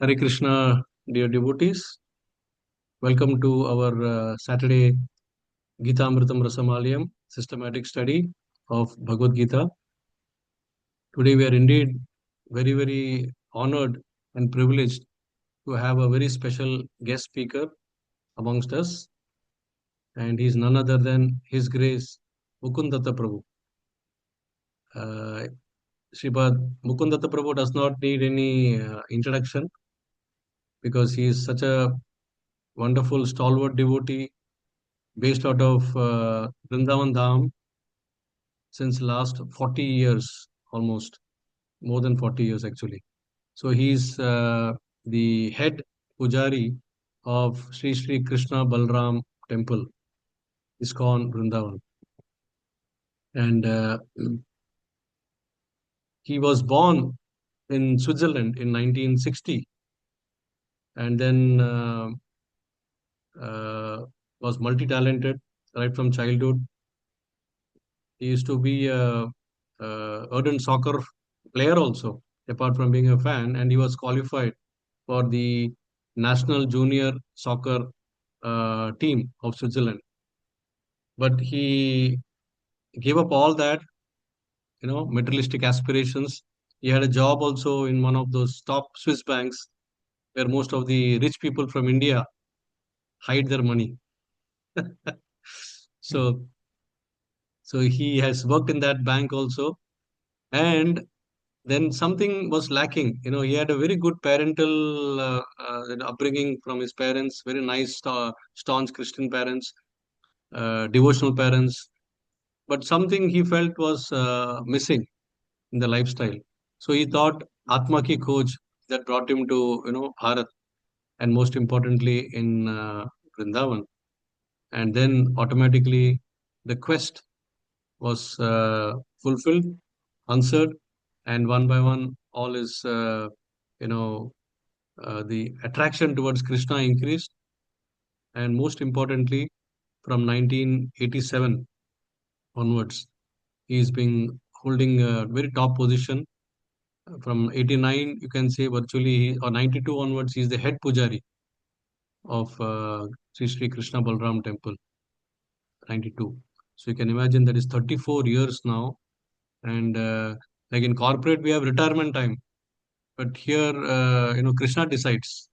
Hare Krishna, dear devotees. Welcome to our Saturday Gita Amritam Rasamalayam systematic study of Bhagavad Gita. Today we are indeed very honored and privileged to have a very special guest speaker amongst us, and he is none other than His Grace Mukunda Prabhu. Uh, Sripad Mukunda Prabhu does not need any introduction because he is such a wonderful stalwart devotee based out of Vrindavan Dham since last 40 years, almost more than 40 years actually. So he's the head pujari of Sri Sri Krishna Balram Temple, ISKCON Vrindavan. And he was born in Switzerland in 1960 and then uh, was multi-talented right from childhood. He used to be a ardent soccer player also, apart from being a fan, and he was qualified for the national junior soccer team of Switzerland. But he gave up all that, materialistic aspirations. He had a job also in one of those top Swiss banks where most of the rich people from India hide their money. so, so he has worked in that bank also, and then something was lacking. He had a very good parental upbringing from his parents, very nice, staunch Christian parents, devotional parents. But something he felt was missing in the lifestyle. So he thought Atma Ki Khoj, that brought him to, Bharat, and most importantly in Vrindavan. And then automatically the quest was fulfilled, answered, and one by one, all is, you know, the attraction towards Krishna increased. And most importantly, from 1987 onwards, he's been holding a very top position. From 89, you can say virtually, or 92 onwards, he's the head pujari of Sri Sri Krishna Balram Temple, 92. So you can imagine that is 34 years now. And like in corporate, we have retirement time. But here, Krishna decides.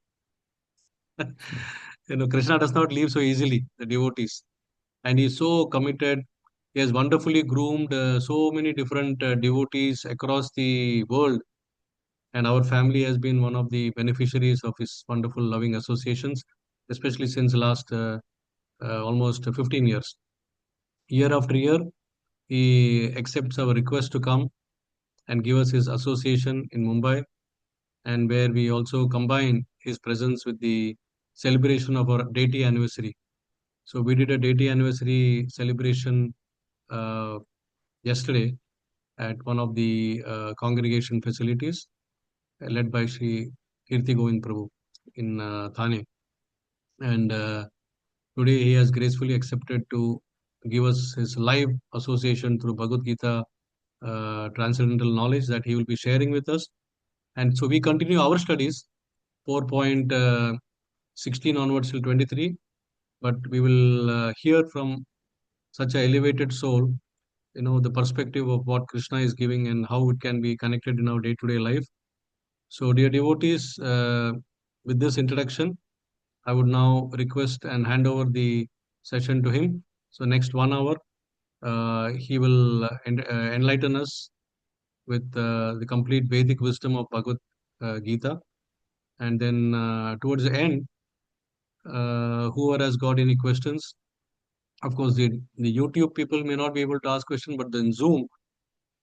Krishna does not leave so easily, the devotees. And he's so committed. He has wonderfully groomed so many different devotees across the world. And our family has been one of the beneficiaries of his wonderful loving associations, especially since last almost 15 years. Year after year, he accepts our request to come and give us his association in Mumbai, and where we also combine his presence with the celebration of our deity anniversary. So we did a deity anniversary celebration uh, yesterday at one of the congregation facilities led by Sri Kirti Govind Prabhu in Thane. And today he has gracefully accepted to give us his live association through Bhagavad Gita transcendental knowledge that he will be sharing with us. And so we continue our studies 4.16 onwards till 23, but we will hear from such an elevated soul, the perspective of what Krishna is giving and how it can be connected in our day-to-day life. So, dear devotees, with this introduction, I would now request and hand over the session to him. So, next 1 hour, he will enlighten us with the complete Vedic wisdom of Bhagavad Gita. And then towards the end, whoever has got any questions, of course, the YouTube people may not be able to ask questions, but then Zoom,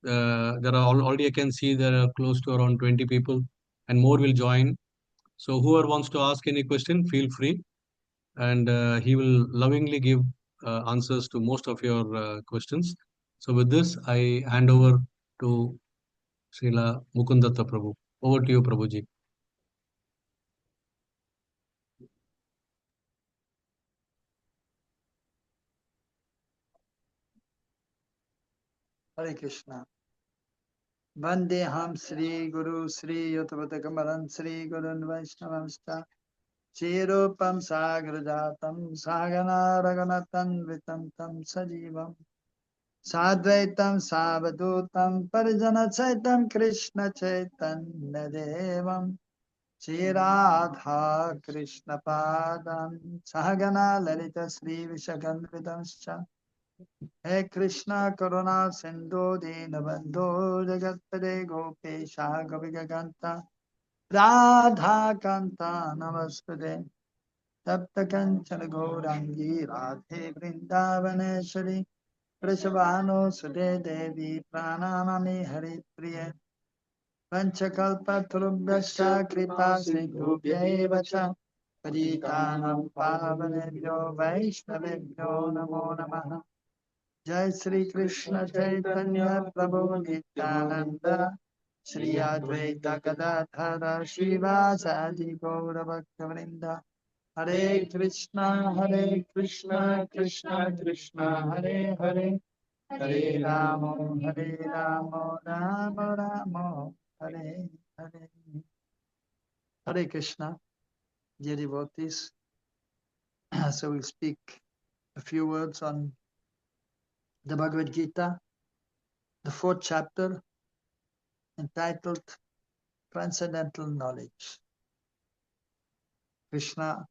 there are already I can see there are close to around 20 people, and more will join. So whoever wants to ask any question, feel free, and he will lovingly give answers to most of your questions. So with this, I hand over to Srila Mukundatta Prabhu. Over to you, Prabhuji. Hare Krishna. Vandeham Sri Guru Sri Yotavadakamaran Sri Gurun Vaishnavamsta Chirupam Sagrajatam Sagana Raganatan Vitam Tam Sajivam Sadvaitam Savadutam Parijana Chaitam Krishna Chaitanya Devam Shri Radha Krishna Padam Sahagana Lalita Sri Vishakandritamscha He Krishna Karuna Sindhu Dinabandhu Jagatpade Gopesha Gopikaganta Radha Kanta Namaskade Tapta Kanchana Gaurangi Radhe Vrindavaneshwari Vrishabhanu Sude Devi Pranamami Hari Priya Panchakalpatarubhyascha Kripa Sindhubhya Cha Paritanam Pavanebhyo Vaishnavebhyo Namo Namaha Jai Sri Krishna Chaitanya Prabhu Nityananda Shri Advaita Gadadhara Srivasadi Gaura Bhaktivinoda Hare Krishna Krishna Krishna Hare Hare Hare Rama Rama Rama Hare Hare Hare Krishna, dear devotees. So we'll speak a few words on the Bhagavad-Gita, the 4th chapter, entitled Transcendental Knowledge. Krishna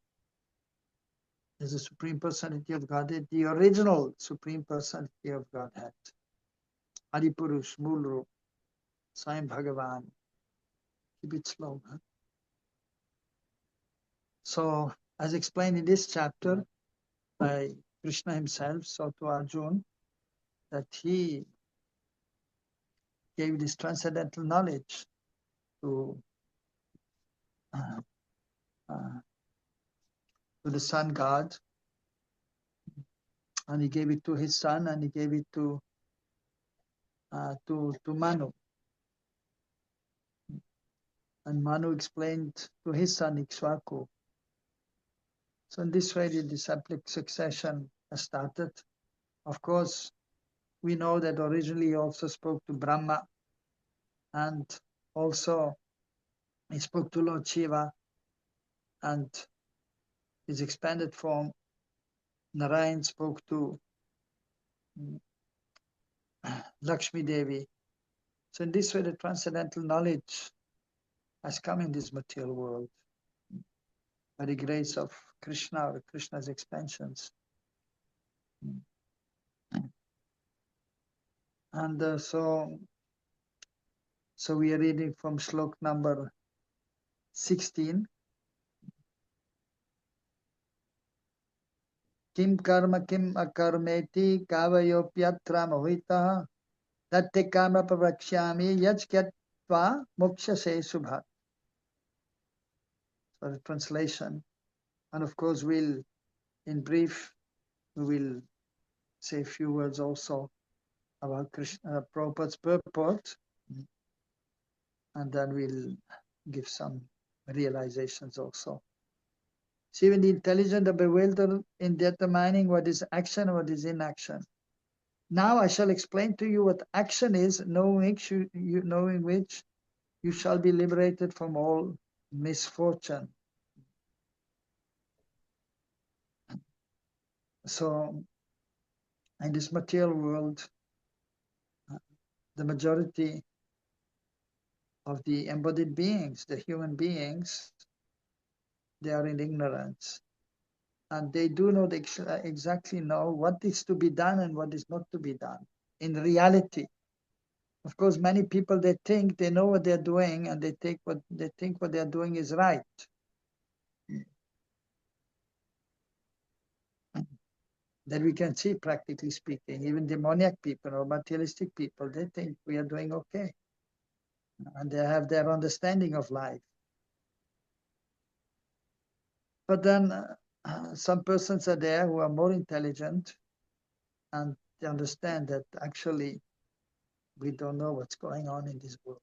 is the Supreme Personality of Godhead, the original Supreme Personality of Godhead. Adipurush, Mulru, Swayam Bhagavan. Keep it slow. Huh? So, as explained in this chapter by Krishna himself, so to Arjuna, that he gave this transcendental knowledge to the sun god, and he gave it to his son, and he gave it to Manu. And Manu explained to his son Ikshvaku. So in this way, the disciplic succession has started. Of course, we know that originally he also spoke to Brahma, and also he spoke to Lord Shiva, and his expanded form, Narayan, spoke to Lakshmi Devi. So in this way, the transcendental knowledge has come in this material world by the grace of Krishna or Krishna's expansions. And so we are reading from slok number 16. Kim karma kim akarmeti kavayopyatra mohitaha tatte karma pavrakshyami yajkyatva mokshase subhat. So the translation. And of course, in brief, we will say a few words also about Krishna, Prabhupada's purport, and then we'll give some realizations also. So even the intelligent are bewildered in determining what is action and what is inaction. Now I shall explain to you what action is, knowing which you shall be liberated from all misfortune. So in this material world, the majority of the embodied beings, the human beings, they are in ignorance. And they do not exactly know what is to be done and what is not to be done in reality. Of course, many people, they think they know what they're doing, and they think what they're doing is right. That we can see, practically speaking. Even demoniac people or materialistic people, they think we are doing okay. And they have their understanding of life. But then some persons are there who are more intelligent, and they understand that actually we don't know what's going on in this world.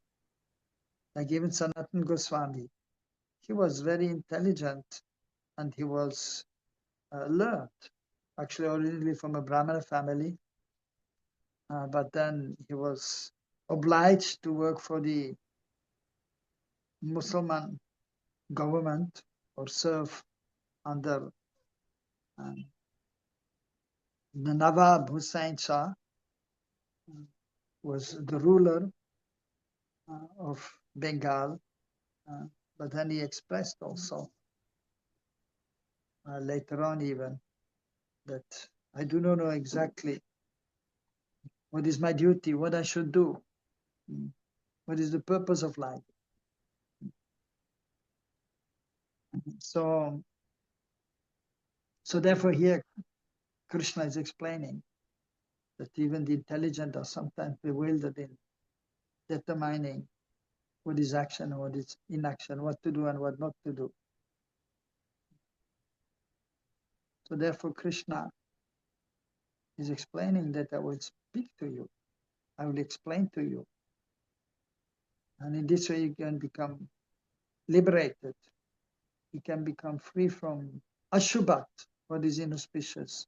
Like even Sanatan Goswami, he was very intelligent, and he was learned, actually originally from a Brahmana family, but then he was obliged to work for the Muslim government or serve under the Nawab Hussain Shah, was the ruler of Bengal, but then he expressed also later on even that I do not know exactly what is my duty, what I should do, what is the purpose of life. So therefore here Krishna is explaining that even the intelligent are sometimes bewildered in determining what is action and what is inaction, what to do and what not to do. So therefore Krishna is explaining that I will speak to you, I will explain to you. And in this way you can become liberated. You can become free from ashubhat, what is inauspicious.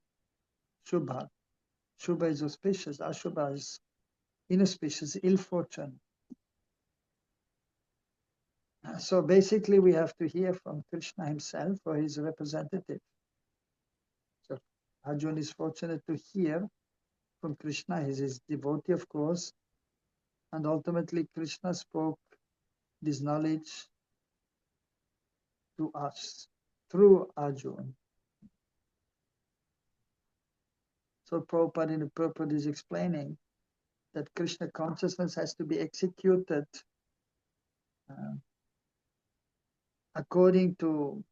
Shubha. Shubha is auspicious, ashubha is inauspicious, ill fortune. So basically we have to hear from Krishna himself or his representative. So Arjuna is fortunate to hear from Krishna. He is his devotee, of course. And ultimately Krishna spoke this knowledge to us through Arjuna. So Prabhupada in the purport is explaining that Krishna consciousness has to be executed according to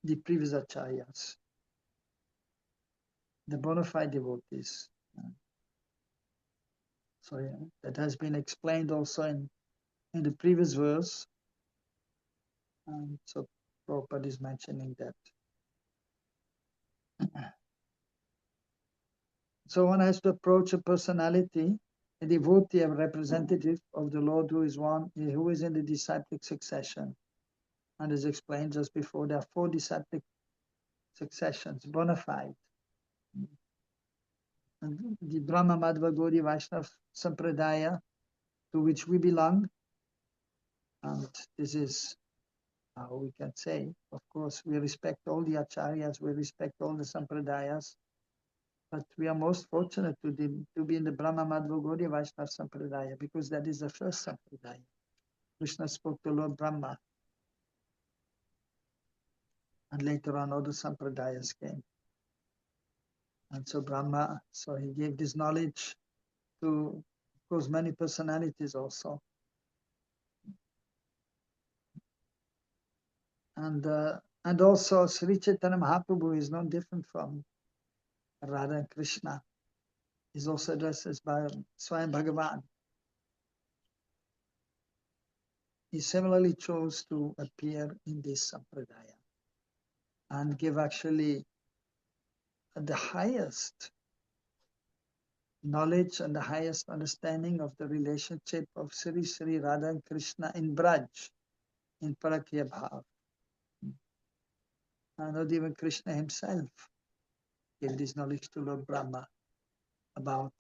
the previous acharyas, the bona fide devotees. So yeah, that has been explained also in the previous verse. So Prabhupada is mentioning that. So one has to approach a personality, a devotee, a representative of the Lord who is one, who is in the disciplic succession. And as explained just before, there are 4 disciplic successions, bona fide. And the Brahma Madhva Gaudiya Vaishnava Sampradaya, to which we belong, and this is how we can say, of course, we respect all the acharyas, we respect all the sampradayas, but we are most fortunate to be in the Brahma Madhva Gaudiya Vaishnava Sampradaya, because that is the first sampradaya. Krishna spoke to Lord Brahma, and later on other sampradayas came. And so Brahma, so he gave this knowledge to, of course, many personalities also. And also Sri Chaitanya Mahaprabhu is no different from Radha and Krishna. He's also addressed as Swayam Bhagavan. He similarly chose to appear in this sampradaya and give actually the highest knowledge and the highest understanding of the relationship of Sri Sri Radha and Krishna in Braj, in Parakya Bhav. And not even Krishna himself gave this knowledge to Lord Brahma about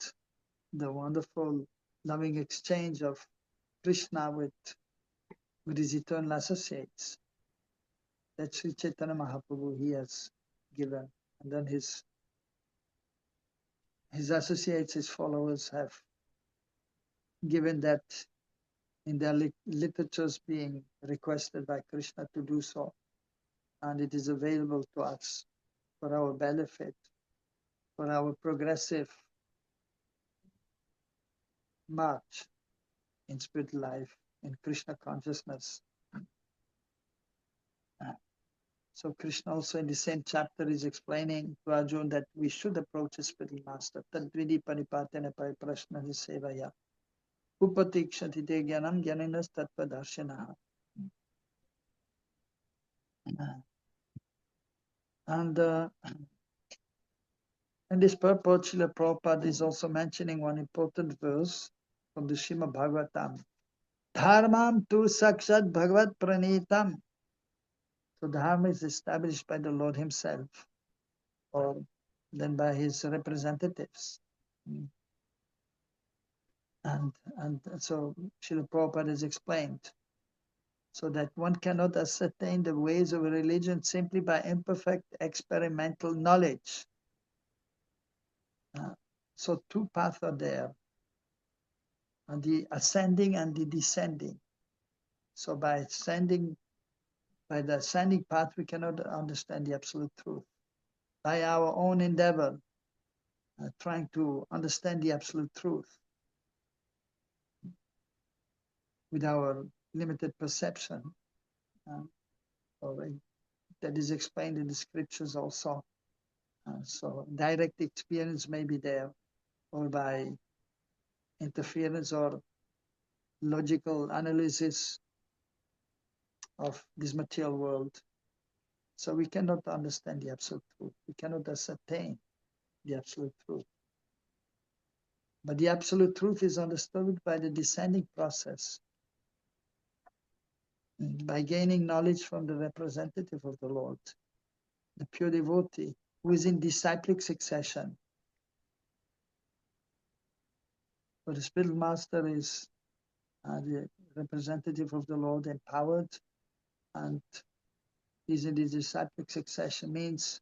the wonderful loving exchange of Krishna with his eternal associates. That Sri Chaitanya Mahaprabhu he has given. And then his associates, his followers have given that in their literatures being requested by Krishna to do so. And it is available to us for our benefit, for our progressive march in spiritual life, in Krishna consciousness. So Krishna also in the same chapter is explaining to Arjuna that we should approach a spiritual master. Tadvidi paripatena pariprashna sevaya. Upatikshati te jnanam jnaninas tattvadarshinaha. And in this purport, Srila Prabhupada is also mentioning one important verse from the Srimad Bhagavatam. Dharmam tu sakshat bhagavat pranitam. So dharma is established by the Lord himself, or then by his representatives. And so Srila Prabhupada has explained, so that one cannot ascertain the ways of a religion simply by imperfect experimental knowledge. So two paths are there, and the ascending and the descending. So by the ascending path, we cannot understand the absolute truth. By our own endeavor, trying to understand the absolute truth with our limited perception, or that is explained in the scriptures also. So direct experience may be there, or by interference or logical analysis of this material world. So we cannot understand the absolute truth. We cannot ascertain the absolute truth. But the absolute truth is understood by the descending process, by gaining knowledge from the representative of the Lord, the pure devotee, who is in disciplic succession. For the spiritual master is the representative of the Lord, empowered, and is in the disciplic succession, means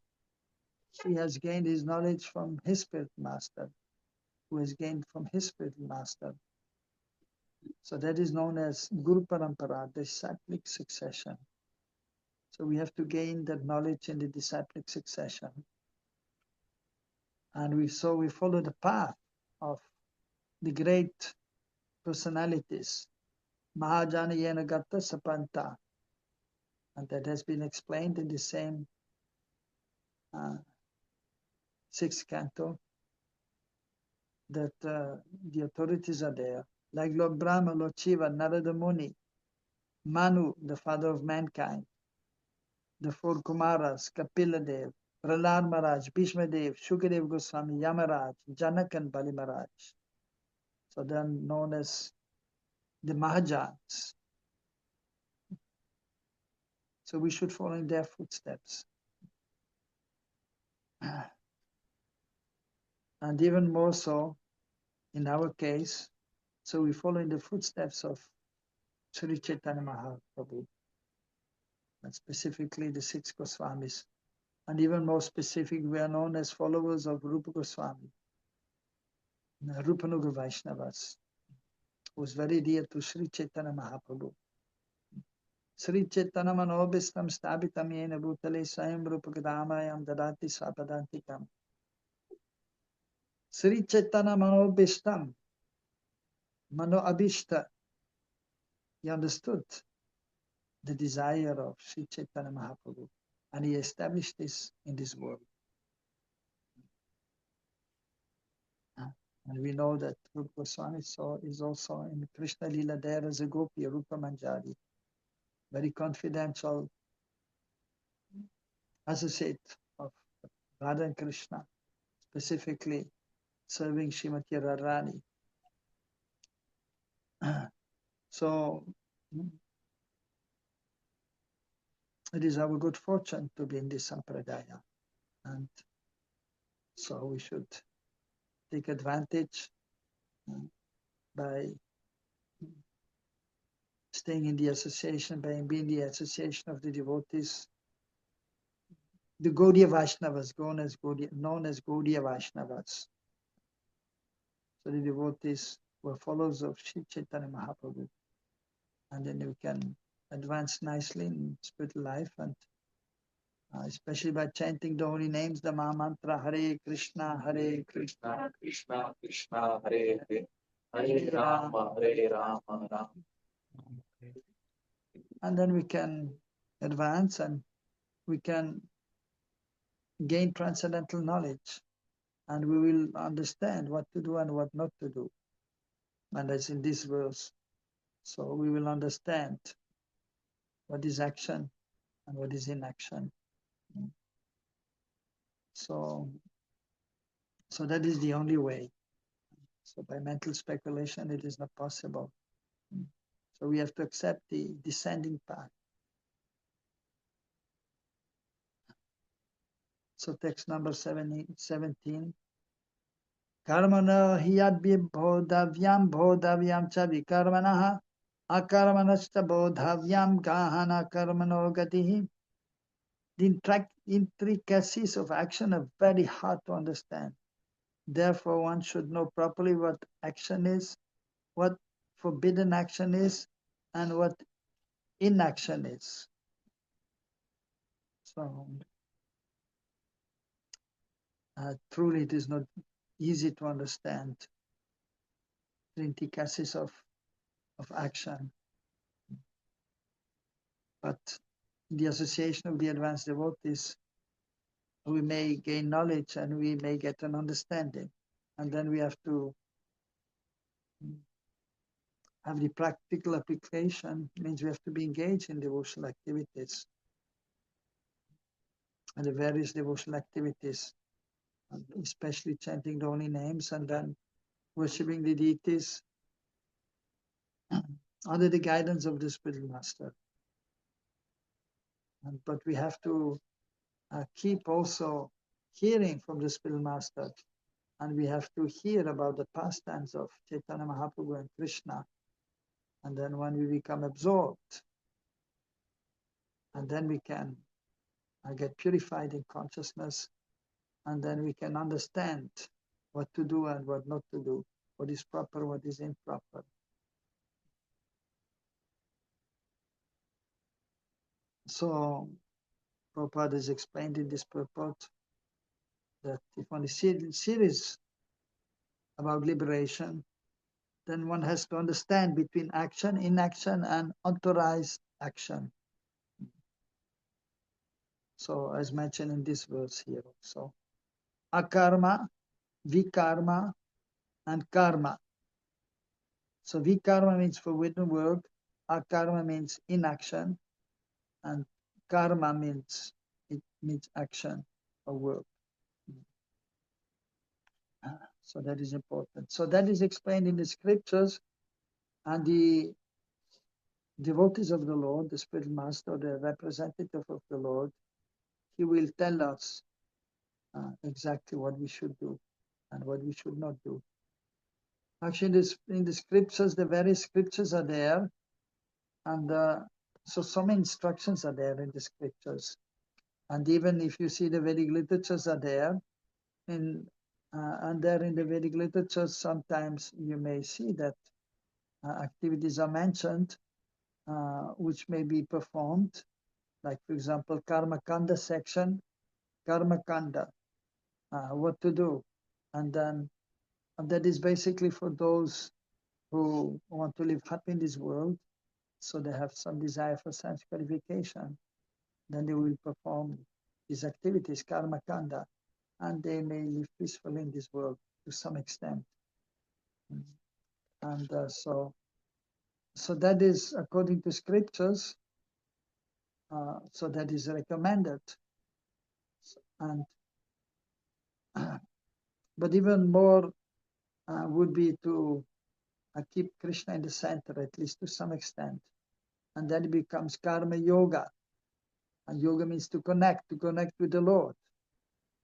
he has gained his knowledge from his spiritual master, who has gained from his spiritual master. So that is known as Guru Parampara, disciplic succession. So we have to gain that knowledge in the disciplic succession. And we follow the path of the great personalities, Mahajana Yenagata Sapanta. And that has been explained in the same sixth canto, that the authorities are there. Like Lord Brahma, Lord Shiva, Narada Muni, Manu, the father of mankind, the four Kumaras, Kapila Dev, Prahlad Maharaj, Bhishma Dev, Shukadev Goswami, Yamaraj, Janak and Bali Maharaj. So they are known as the Mahajans. So we should follow in their footsteps. And even more so, in our case, so we follow in the footsteps of Sri Chaitanya Mahaprabhu, and specifically the six Goswamis. And even more specific, we are known as followers of Rupa Goswami, Rupanuga Vaishnavas, who was very dear to Sri Chaitanya Mahaprabhu. Sri Chaitanya Manobhistam Stabitam Yena Bhutale Swayam Rupa Gadamayam Dadati Swapadantikam. Sri Chaitanya Manobhistam, Mano Abhishta, he understood the desire of Sri Chaitanya Mahaprabhu, and he established this in this world. And we know that Rupa Goswami is also in Krishna Lila there as a gopi, Rupa Manjari, very confidential associate of Radha and Krishna, specifically serving Srimati Radharani. So it is our good fortune to be in this sampradaya, and so we should take advantage by staying in the association, by being in the association of the devotees, the Gaudiya Vaishnavas, known as Gaudiya Vaishnavas. So the devotees were followers of Sri Chaitanya Mahaprabhu, and then we can advance nicely in spiritual life, and especially by chanting the holy names, the Maha Mantra, Hare Krishna, Krishna, Krishna, Krishna, Hare Hare, Hare Rama, Hare Rama, Rama. And then we can advance and we can gain transcendental knowledge, and we will understand what to do and what not to do. And as in this verse, so we will understand what is action and what is inaction. So that is the only way. So by mental speculation, it is not possible. So we have to accept the descending path. So text number 17. Karmana hiyadvi bodhavyam cha vikarmanaha akarmanasta bodhavyam gahana karmano gatihi. The intricacies of action are very hard to understand. Therefore, one should know properly what action is, what forbidden action is, and what inaction is. So, truly, it is not easy to understand the intricacies of action. But in the association of the advanced devotees, we may gain knowledge and we may get an understanding. And then we have to have the practical application. It means we have to be engaged in devotional activities and the various devotional activities, especially chanting the holy names and then worshipping the deities under the guidance of the spiritual master. But we have to keep also hearing from the spiritual master, and we have to hear about the pastimes of Chaitanya Mahaprabhu and Krishna. And then when we become absorbed, and then we can get purified in consciousness, and then we can understand what to do and what not to do, what is proper, what is improper. So Prabhupada has explained in this purport that if one is serious about liberation, then one has to understand between action, inaction, and authorized action. So as mentioned in this verse here also. Akarma, vikarma, and karma. So vikarma means forbidden work, akarma means inaction, and karma means action or work. So that is important. So that is explained in the scriptures, and the devotees of the Lord, the spiritual master, the representative of the Lord, he will tell us exactly what we should do and what we should not do. Actually, in the scriptures, the various scriptures are there, and so some instructions are there in the scriptures. And even if you see the Vedic literatures are there, and there in the Vedic literatures, sometimes you may see that activities are mentioned which may be performed, like for example, Karma Kanda section, Karma Kanda, what to do, and then and that is basically for those who want to live happy in this world, so they have some desire for sense gratification, then they will perform these activities, Karma Kanda, and they may live peacefully in this world to some extent. And so that is according to scriptures. So that is recommended. And but even more would be to keep Krishna in the center, at least to some extent, and then it becomes Karma Yoga. And yoga means to connect with the Lord,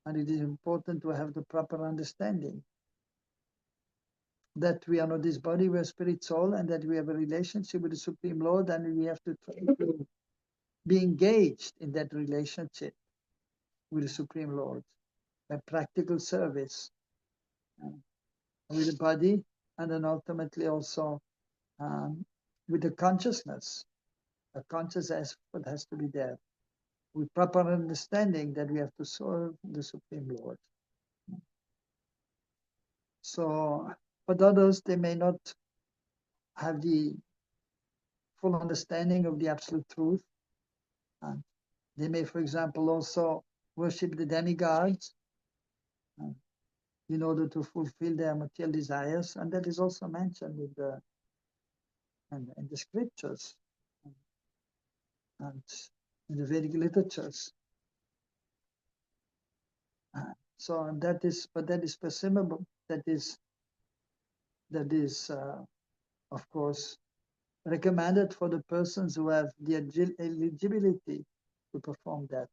and it is important to have the proper understanding that we are not this body, we are spirit, soul, and that we have a relationship with the Supreme Lord, and we have to try to be engaged in that relationship with the Supreme Lord by practical service with the body, and then ultimately also with the consciousness. A conscious aspect has to be there with proper understanding that we have to serve the Supreme Lord. So, but others, they may not have the full understanding of the absolute truth. And they may, for example, also worship the demigods in order to fulfill their material desires, and that is also mentioned in the scriptures and in the Vedic literatures. So that is, but that is presumable. That is, of course, recommended for the persons who have the eligibility to perform that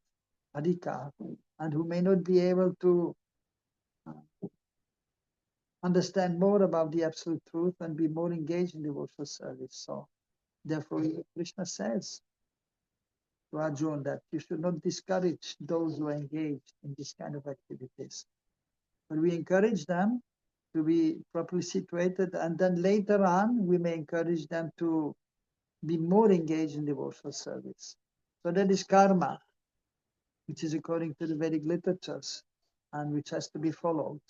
adhikar, and who may not be able to understand more about the absolute truth and be more engaged in devotional service. So therefore, Krishna says to Arjuna that you should not discourage those who are engaged in this kind of activities, but we encourage them to be properly situated, and then later on we may encourage them to be more engaged in devotional service. So that is karma, which is according to the Vedic literatures and which has to be followed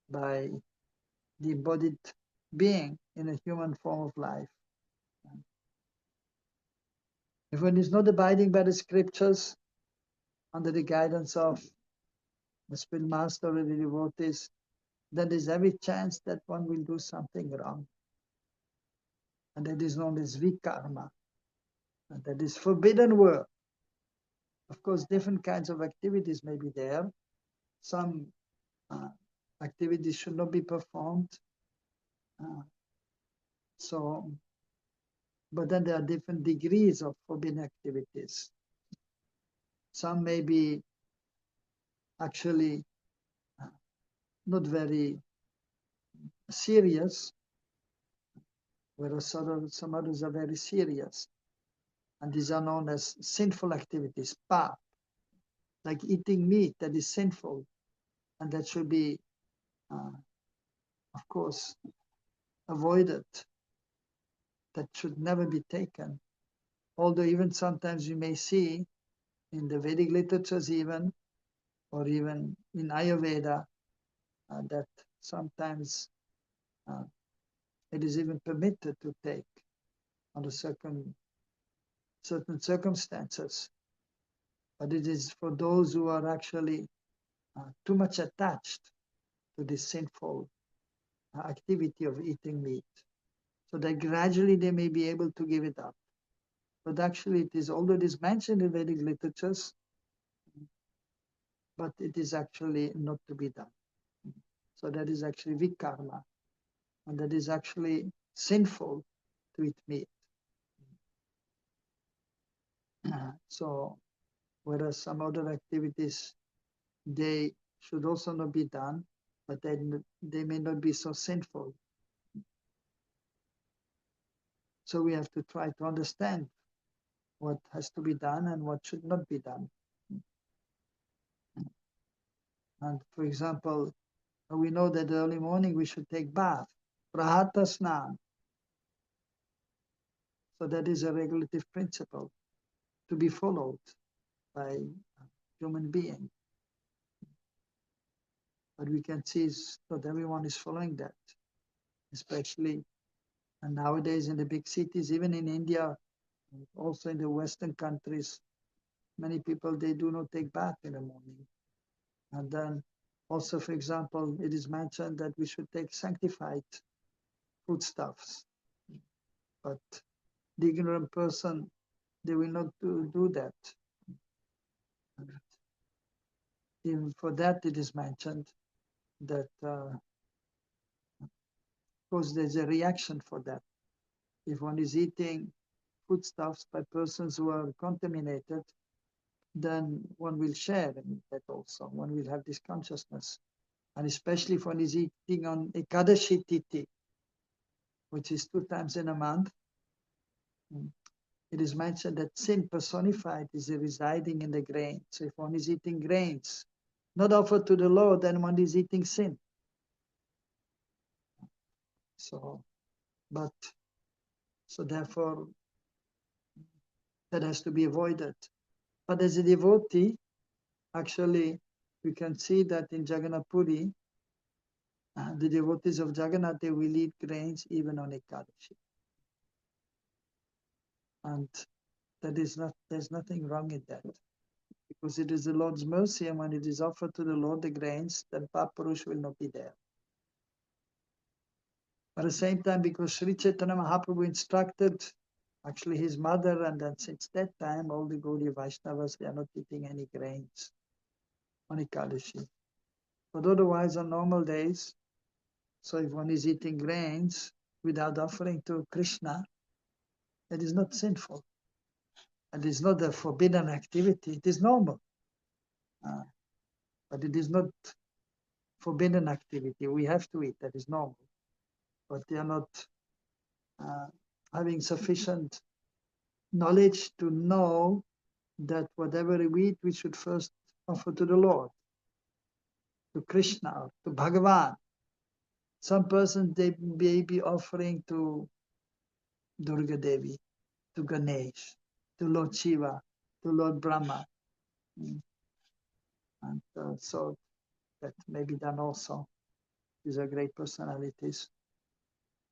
by the embodied being in a human form of life. If one is not abiding by the scriptures under the guidance of the spirit master or the devotees, then there's every chance that one will do something wrong. And that is known as vikarma. And that is forbidden work. Of course, different kinds of activities may be there. Some activities should not be performed. But then there are different degrees of forbidden activities. Some may be actually not very serious, whereas some others are very serious. And these are known as sinful activities, pap, like eating meat that is sinful, and that should be, of course, avoided. That should never be taken. Although even sometimes you may see in the Vedic literatures even, or even in Ayurveda, that sometimes it is even permitted to take under certain circumstances. But it is for those who are actually too much attached to this sinful activity of eating meat, so that gradually they may be able to give it up. But actually it is, although it is mentioned in Vedic literatures, but it is actually not to be done. So that is actually vikarma, and that is actually sinful to eat meat. So whereas some other activities, they should also not be done, but they may not be so sinful. So we have to try to understand what has to be done and what should not be done. And for example, we know that early morning we should take bath, prahata snan. So that is a regulative principle to be followed by a human being. But we can see not everyone is following that, especially and nowadays in the big cities, even in India, also in the Western countries, many people, they do not take bath in the morning. And then also, for example, it is mentioned that we should take sanctified foodstuffs. But the ignorant person, they will not do that. Even for that, it is mentioned that, of course, there's a reaction for that. If one is eating foodstuffs by persons who are contaminated, then one will share in that also. One will have this consciousness. And especially if one is eating on Ekadashi Titi, which is 2 times in a month, it is mentioned that sin personified is residing in the grain. So if one is eating grains, not offered to the Lord, then one is eating sin. So therefore, that has to be avoided. But as a devotee, actually, we can see that in Jagannath Puri, the devotees of Jagannath, they will eat grains even on Ekadashi. And there's nothing wrong in that. Because it is the Lord's mercy, and when it is offered to the Lord, the grains, then Paparush will not be there. But at the same time, because Sri Chaitanya Mahaprabhu instructed actually his mother, and then since that time, all the Gaudiya Vaishnavas, they are not eating any grains on Ekadashi. But otherwise, on normal days, so if one is eating grains without offering to Krishna, it is not sinful. And it is not a forbidden activity, it is normal. But it is not forbidden activity. We have to eat, that is normal. But they are not having sufficient knowledge to know that whatever we eat, we should first offer to the Lord, to Krishna, to Bhagavan. Some persons, they may be offering to Durga Devi, to Ganesh, to Lord Shiva, to Lord Brahma. And so that may be done also. These are great personalities,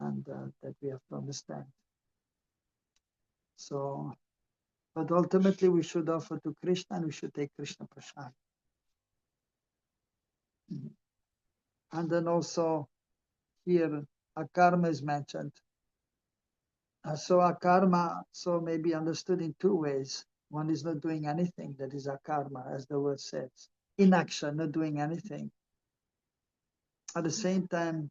and that we have to understand. So, but ultimately we should offer to Krishna, and we should take Krishna Prasad. And then also here, akarma is mentioned. So akarma, so may be understood in two ways. One is not doing anything, that is akarma, as the word says. Inaction, not doing anything. At the same time,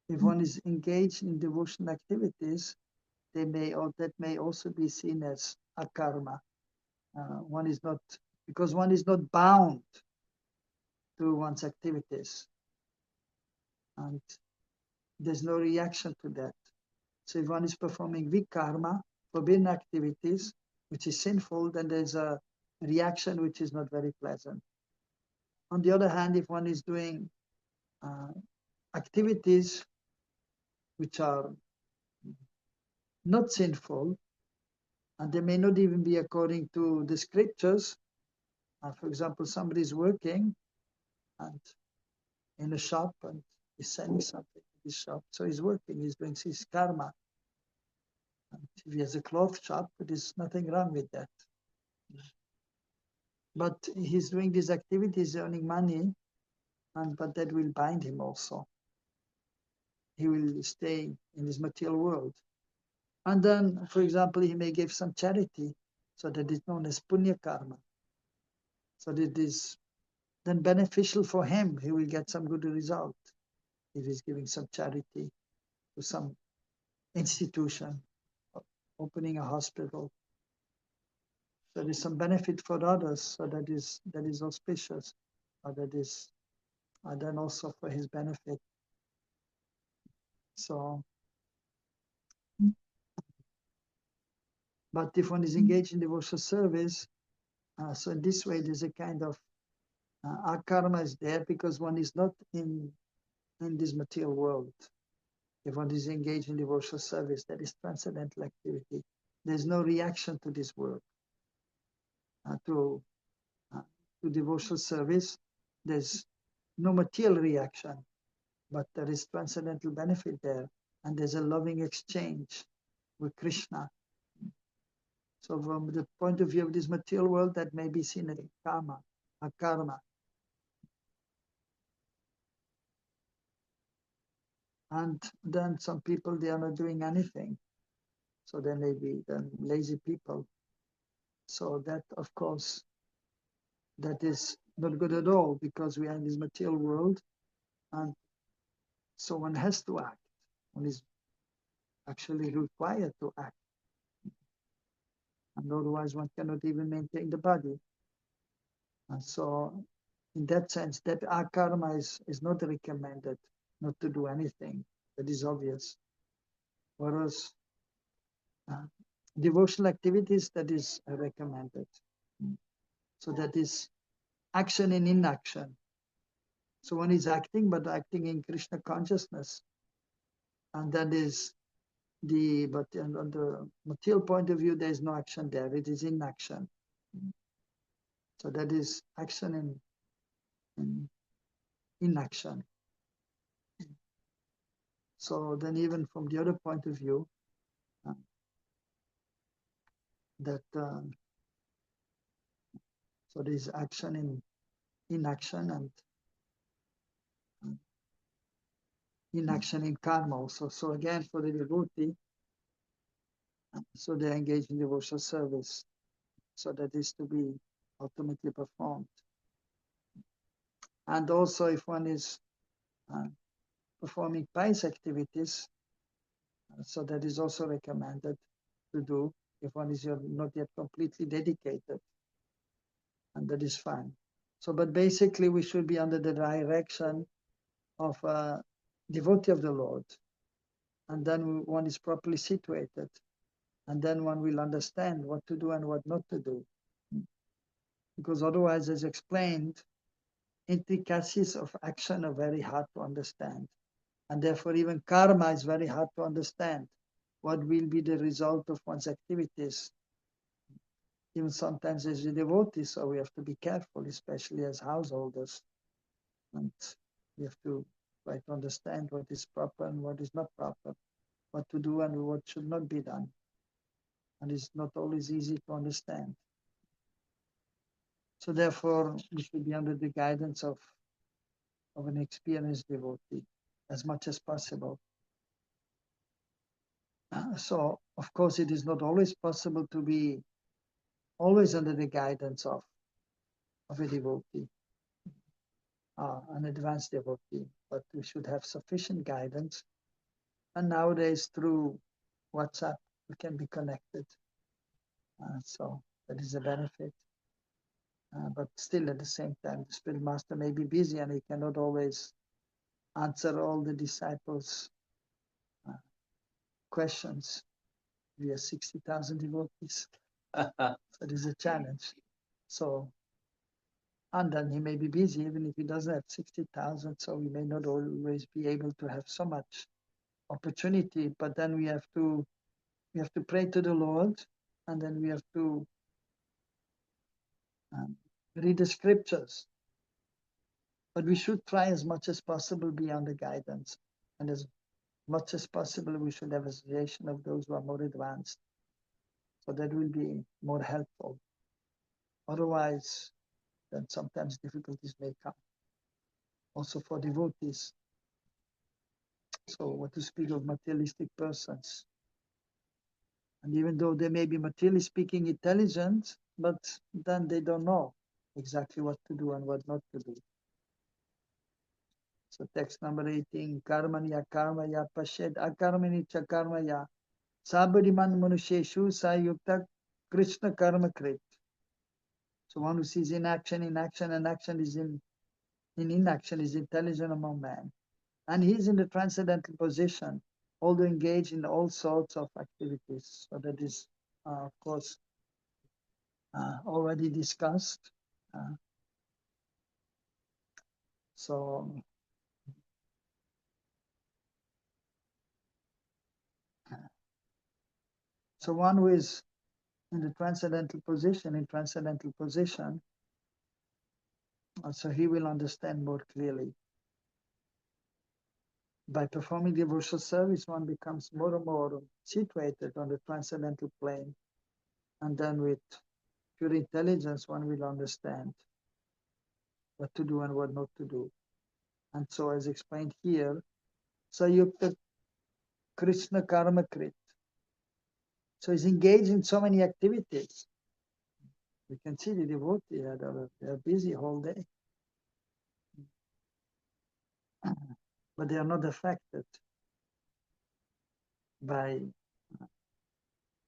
if one is engaged in devotional activities, that may also be seen as akarma. One is not, because one is not bound to one's activities, and there's no reaction to that. So if one is performing vikarma, forbidden activities, which is sinful, then there's a reaction which is not very pleasant. On the other hand, if one is doing activities which are not sinful, and they may not even be according to the scriptures. For example, somebody is working and in a shop and is selling something in his shop. So he's working, he's doing his karma. And if he has a cloth shop, there's nothing wrong with that. But he's doing these activities, earning money, but that will bind him also. He will stay in this material world. And then, for example, he may give some charity, so that is known as punya karma. So that is then beneficial for him. He will get some good result if he's giving some charity to some institution, opening a hospital. So there is some benefit for others. So that is auspicious. That is, and then also for his benefit. So, but if one is engaged in devotional service, so in this way there's a kind of our karma is there because one is not in this material world. If one is engaged in devotional service, that is transcendental activity. There's no reaction to this work. To devotional service, there's no material reaction, but there is transcendental benefit there, and there's a loving exchange with Krishna. So from the point of view of this material world, that may be seen as karma, a karma. And then some people, they are not doing anything. So they may be then lazy people. So that, of course, that is not good at all, because we are in this material world, and so one has to act. One is actually required to act, and otherwise one cannot even maintain the body. And so in that sense, that our karma is not recommended, not to do anything. That is obvious. Whereas devotional activities, that is recommended. So that is action and inaction. So one is acting, but acting in Krishna consciousness. And that is but on the material point of view, there is no action there. It is inaction. So that is action and inaction. So then even from the other point of view, that so there is action in inaction and inaction in karma also. So again, for the devotee, so they engage in devotional service. So that is to be ultimately performed. And also if one is performing pious activities, so that is also recommended to do if one is not yet completely dedicated, and that is fine. So, but basically we should be under the direction of a devotee of the Lord. And then one is properly situated. And then one will understand what to do and what not to do. Because otherwise, as explained, intricacies of action are very hard to understand. And therefore, even karma is very hard to understand. What will be the result of one's activities? Even sometimes as a devotee, so we have to be careful, especially as householders. And we have to try to understand what is proper and what is not proper, what to do and what should not be done. And it's not always easy to understand. So therefore, we should be under the guidance of an experienced devotee as much as possible. So, of course, it is not always possible to be always under the guidance of a devotee, an advanced devotee, but we should have sufficient guidance. And nowadays, through WhatsApp, we can be connected. So that is a benefit. But still, at the same time, the Spirit Master may be busy and he cannot always answer all the disciples' questions. We are 60,000 devotees. So it is a challenge. So, and then he may be busy even if he doesn't have 60,000, so we may not always be able to have so much opportunity, but then we have to pray to the Lord, and then we have to read the scriptures. But we should try as much as possible be under guidance, and as much as possible we should have association of those who are more advanced. So that will be more helpful. Otherwise, then sometimes difficulties may come. Also for devotees. So what to speak of materialistic persons. And even though they may be materially speaking intelligent, but then they don't know exactly what to do and what not to do. So text number 18, Karmanya Karmaya Pashed Akarmani Cha Karmaya Sabadiman Manusheshu Sayukta Krishna Karma Krit. So one who sees inaction, and action is in inaction is intelligent among men. And he is in the transcendental position, although engaged in all sorts of activities. So that is, of course, already discussed. So one who is in the transcendental position, so he will understand more clearly. By performing devotional service, one becomes more and more situated on the transcendental plane. And then with pure intelligence, one will understand what to do and what not to do. And so as explained here, Sayukta Krishna Karma Krit. So he's engaged in so many activities. We can see the devotee, they are busy all day. But they are not affected by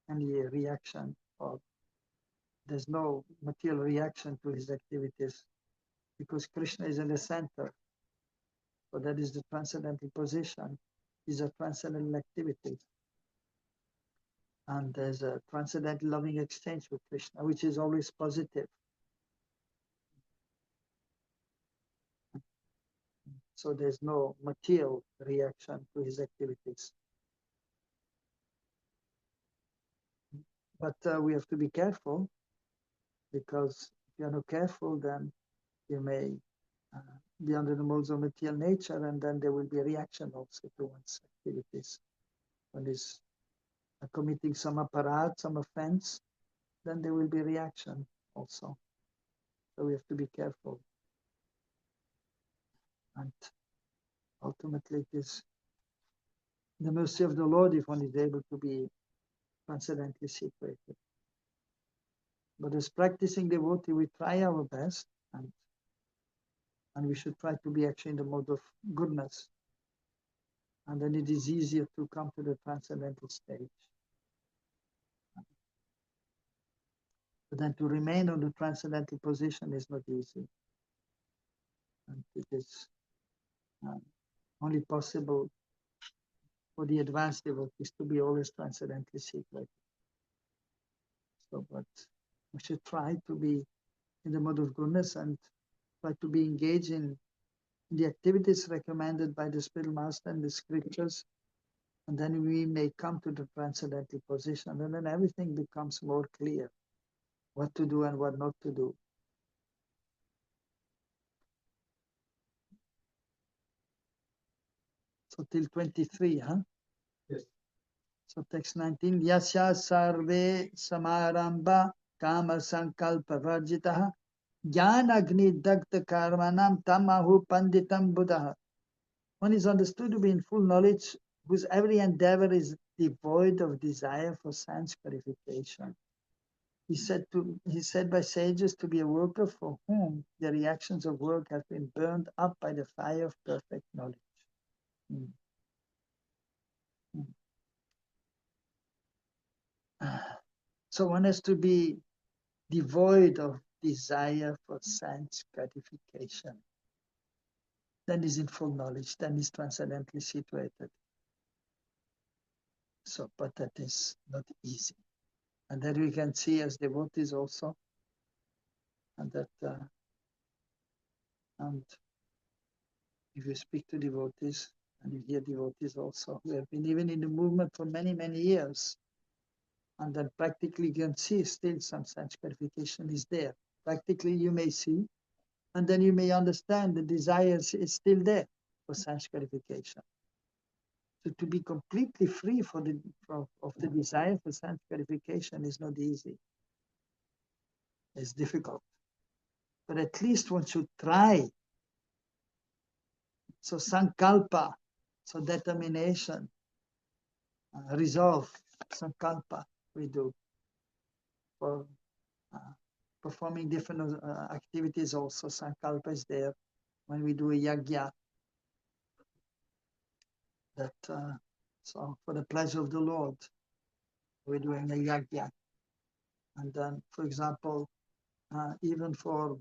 any reaction, or there's no material reaction to his activities because Krishna is in the center. So that is the transcendental position. These are transcendental activities. And there's a transcendental loving exchange with Krishna, which is always positive. So there's no material reaction to his activities. But we have to be careful, because if you're not careful, then you may be under the modes of material nature, and then there will be a reaction also to one's activities. One is committing some aparat, some offense, then there will be reaction also. So we have to be careful. And ultimately it is the mercy of the Lord if one is able to be transcendently situated. But as practicing devotee, we try our best, and we should try to be actually in the mode of goodness. And then it is easier to come to the transcendental stage. But then to remain on the transcendental position is not easy. And it is only possible for the advanced devotees to be always transcendently situated. So, but we should try to be in the mode of goodness and try to be engaged in the activities recommended by the spiritual master and the scriptures, and then we may come to the transcendental position, and then everything becomes more clear, what to do and what not to do. So till 23, huh? Yes. So text 19, Yasya sarve samaramba kama sankalpa varjitaha jnana agni dagta karmanam tamahu panditam buddha. One is understood to be in full knowledge, whose every endeavor is devoid of desire for sense gratification. He said by sages to be a worker for whom the reactions of work have been burned up by the fire of perfect knowledge. Mm. Mm. So one has to be devoid of desire for sense gratification. Then is in full knowledge, then is transcendently situated. So, but that is not easy. And that we can see as devotees also, and that, and if you speak to devotees, and you hear devotees also, who have been even in the movement for many, many years, and then practically you can see still some sense gratification is there. Practically you may see, and then you may understand the desire is still there for sense gratification. So to be completely free of the desire for sense gratification is not easy. It's difficult. But at least one should try. So sankalpa, so determination, resolve, sankalpa we do for performing different activities also. Sankalpa is there when we do a yajna. That so for the pleasure of the Lord, we're doing a yajna. And then, for example, even for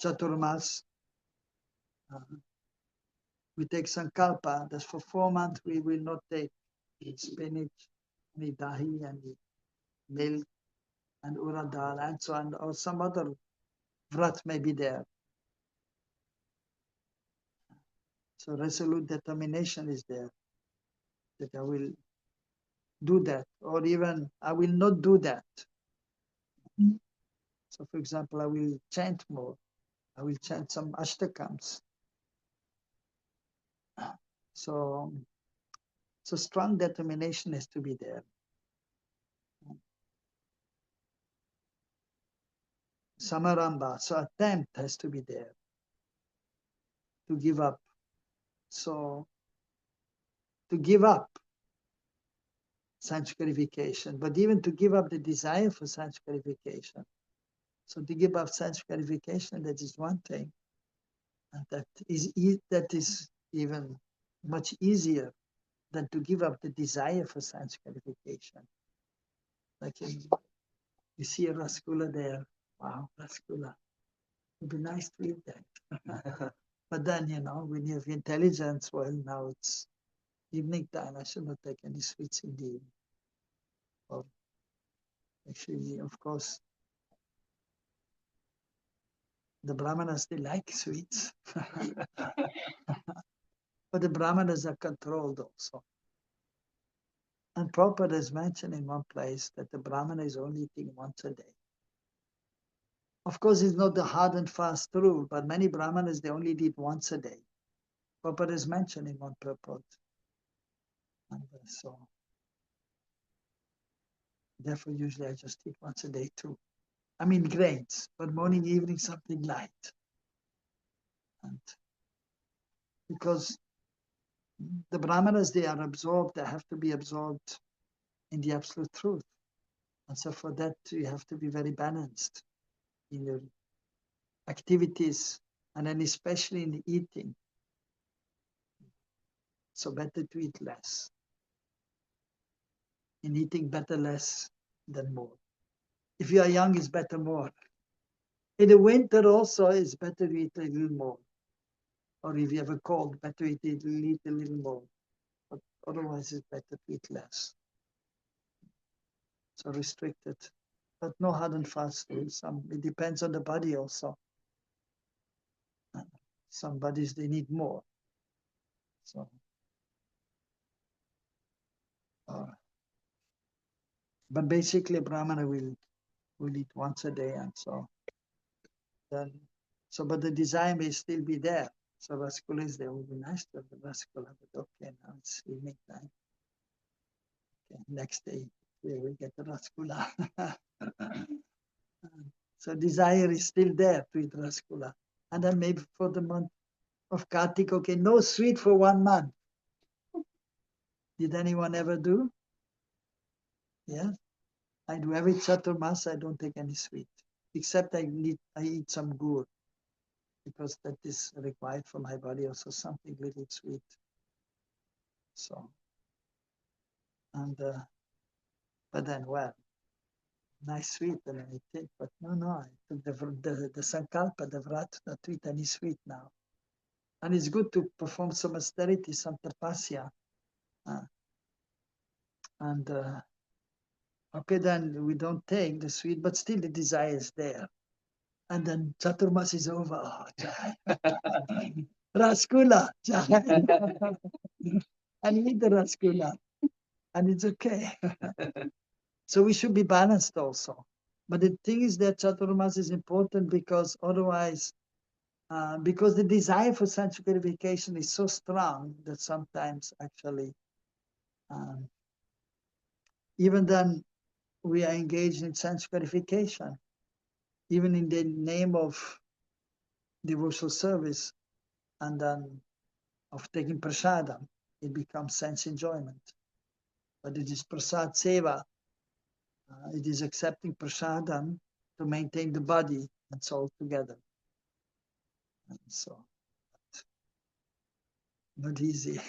Chaturmas, we take sankalpa. That's for 4 months we will not take spinach, any dahi, any milk, and urad dal, and so on, or some other vrat may be there. So resolute determination is there, that I will do that, or even I will not do that. So for example, I will chant more. I will chant some ashtakams. So strong determination has to be there. Samaramba, so attempt has to be there to give up. So to give up sense gratification, but even to give up the desire for sense gratification. So to give up sense gratification, that is one thing, and that is even much easier than to give up the desire for sense gratification. Like you see a rasgulla there, wow, rasgulla. It'd be nice to eat that. But then, when you have intelligence, well, now it's evening time, I should not take any sweets in the evening. Well, actually, of course, the Brahmanas, they like sweets. But the Brahmanas are controlled also. And Prabhupada has mentioned in one place that the Brahmana is only eating once a day. Of course, it's not the hard and fast rule, but many Brahmanas, they only eat once a day. Prabhupada has mentioned in one purport. And so, therefore, usually I just eat once a day too. I mean grains, but morning, evening, something light. And because the Brahmanas, they are absorbed, they have to be absorbed in the absolute truth. And so for that, you have to be very balanced in your activities, and then especially in eating. So better to eat less. In eating, better less than more. If you are young, it's better more. In the winter also, it's better to eat a little more. Or if you have a cold, better eat a little more. But otherwise, it's better to eat less. So restricted, but no hard and fast rules. It depends on the body also. Some bodies, they need more. So, but basically, a Brahmana will eat once a day, and so then, but the desire may still be there. So Rasgula is there. It would be nice to have the Rasgula, but okay, now it's evening time. Okay, next day we will get the Rasgula. So desire is still there to eat Rasgula. And then maybe for the month of Kartik, okay, no sweet for 1 month. Did anyone ever do? Yes. I do every Chaturmas, I don't take any sweet. Except I eat some gur, because that is required for my body, also something little sweet. So, and but then, well, nice sweet, and I take, but no, I took the sankalpa, the vrat, not to eat any sweet now. And it's good to perform some austerity, some tapasya. And okay, then we don't take the sweet, but still the desire is there. And then Chaturmas is over. Oh, Jai. Rasgula, Jai. And eat the Rasgula. And it's okay. So we should be balanced also. But the thing is that Chaturmas is important because otherwise, because the desire for sense gratification is so strong that sometimes actually, even then we are engaged in sense gratification, even in the name of devotional service, and then of taking prasadam, it becomes sense enjoyment. But it is prasad seva, it is accepting prasadam to maintain the body and soul together. And so, not easy.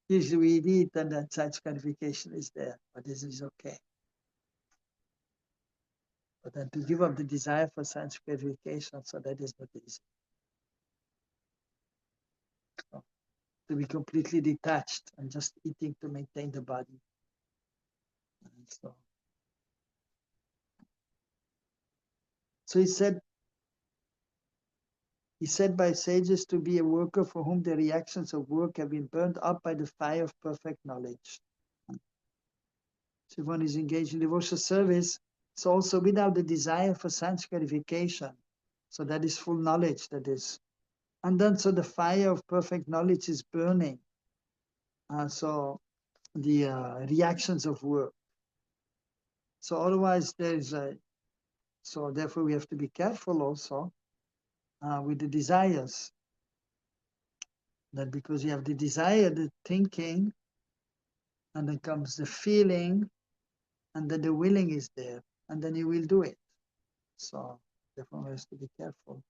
Usually we eat and then sense gratification is there, but this is okay. But then to give up the desire for sense gratification, so that is not easy. So, to be completely detached and just eating to maintain the body. And so he said by sages to be a worker for whom the reactions of work have been burned up by the fire of perfect knowledge. So if one is engaged in devotional service, it's also without the desire for sense gratification. So that is full knowledge, that is. And then so the fire of perfect knowledge is burning. So the reactions of work. So otherwise so therefore we have to be careful also with the desires. That because you have the desire, the thinking, and then comes the feeling, and then the willing is there, and then you will do it. So therefore one has to be careful.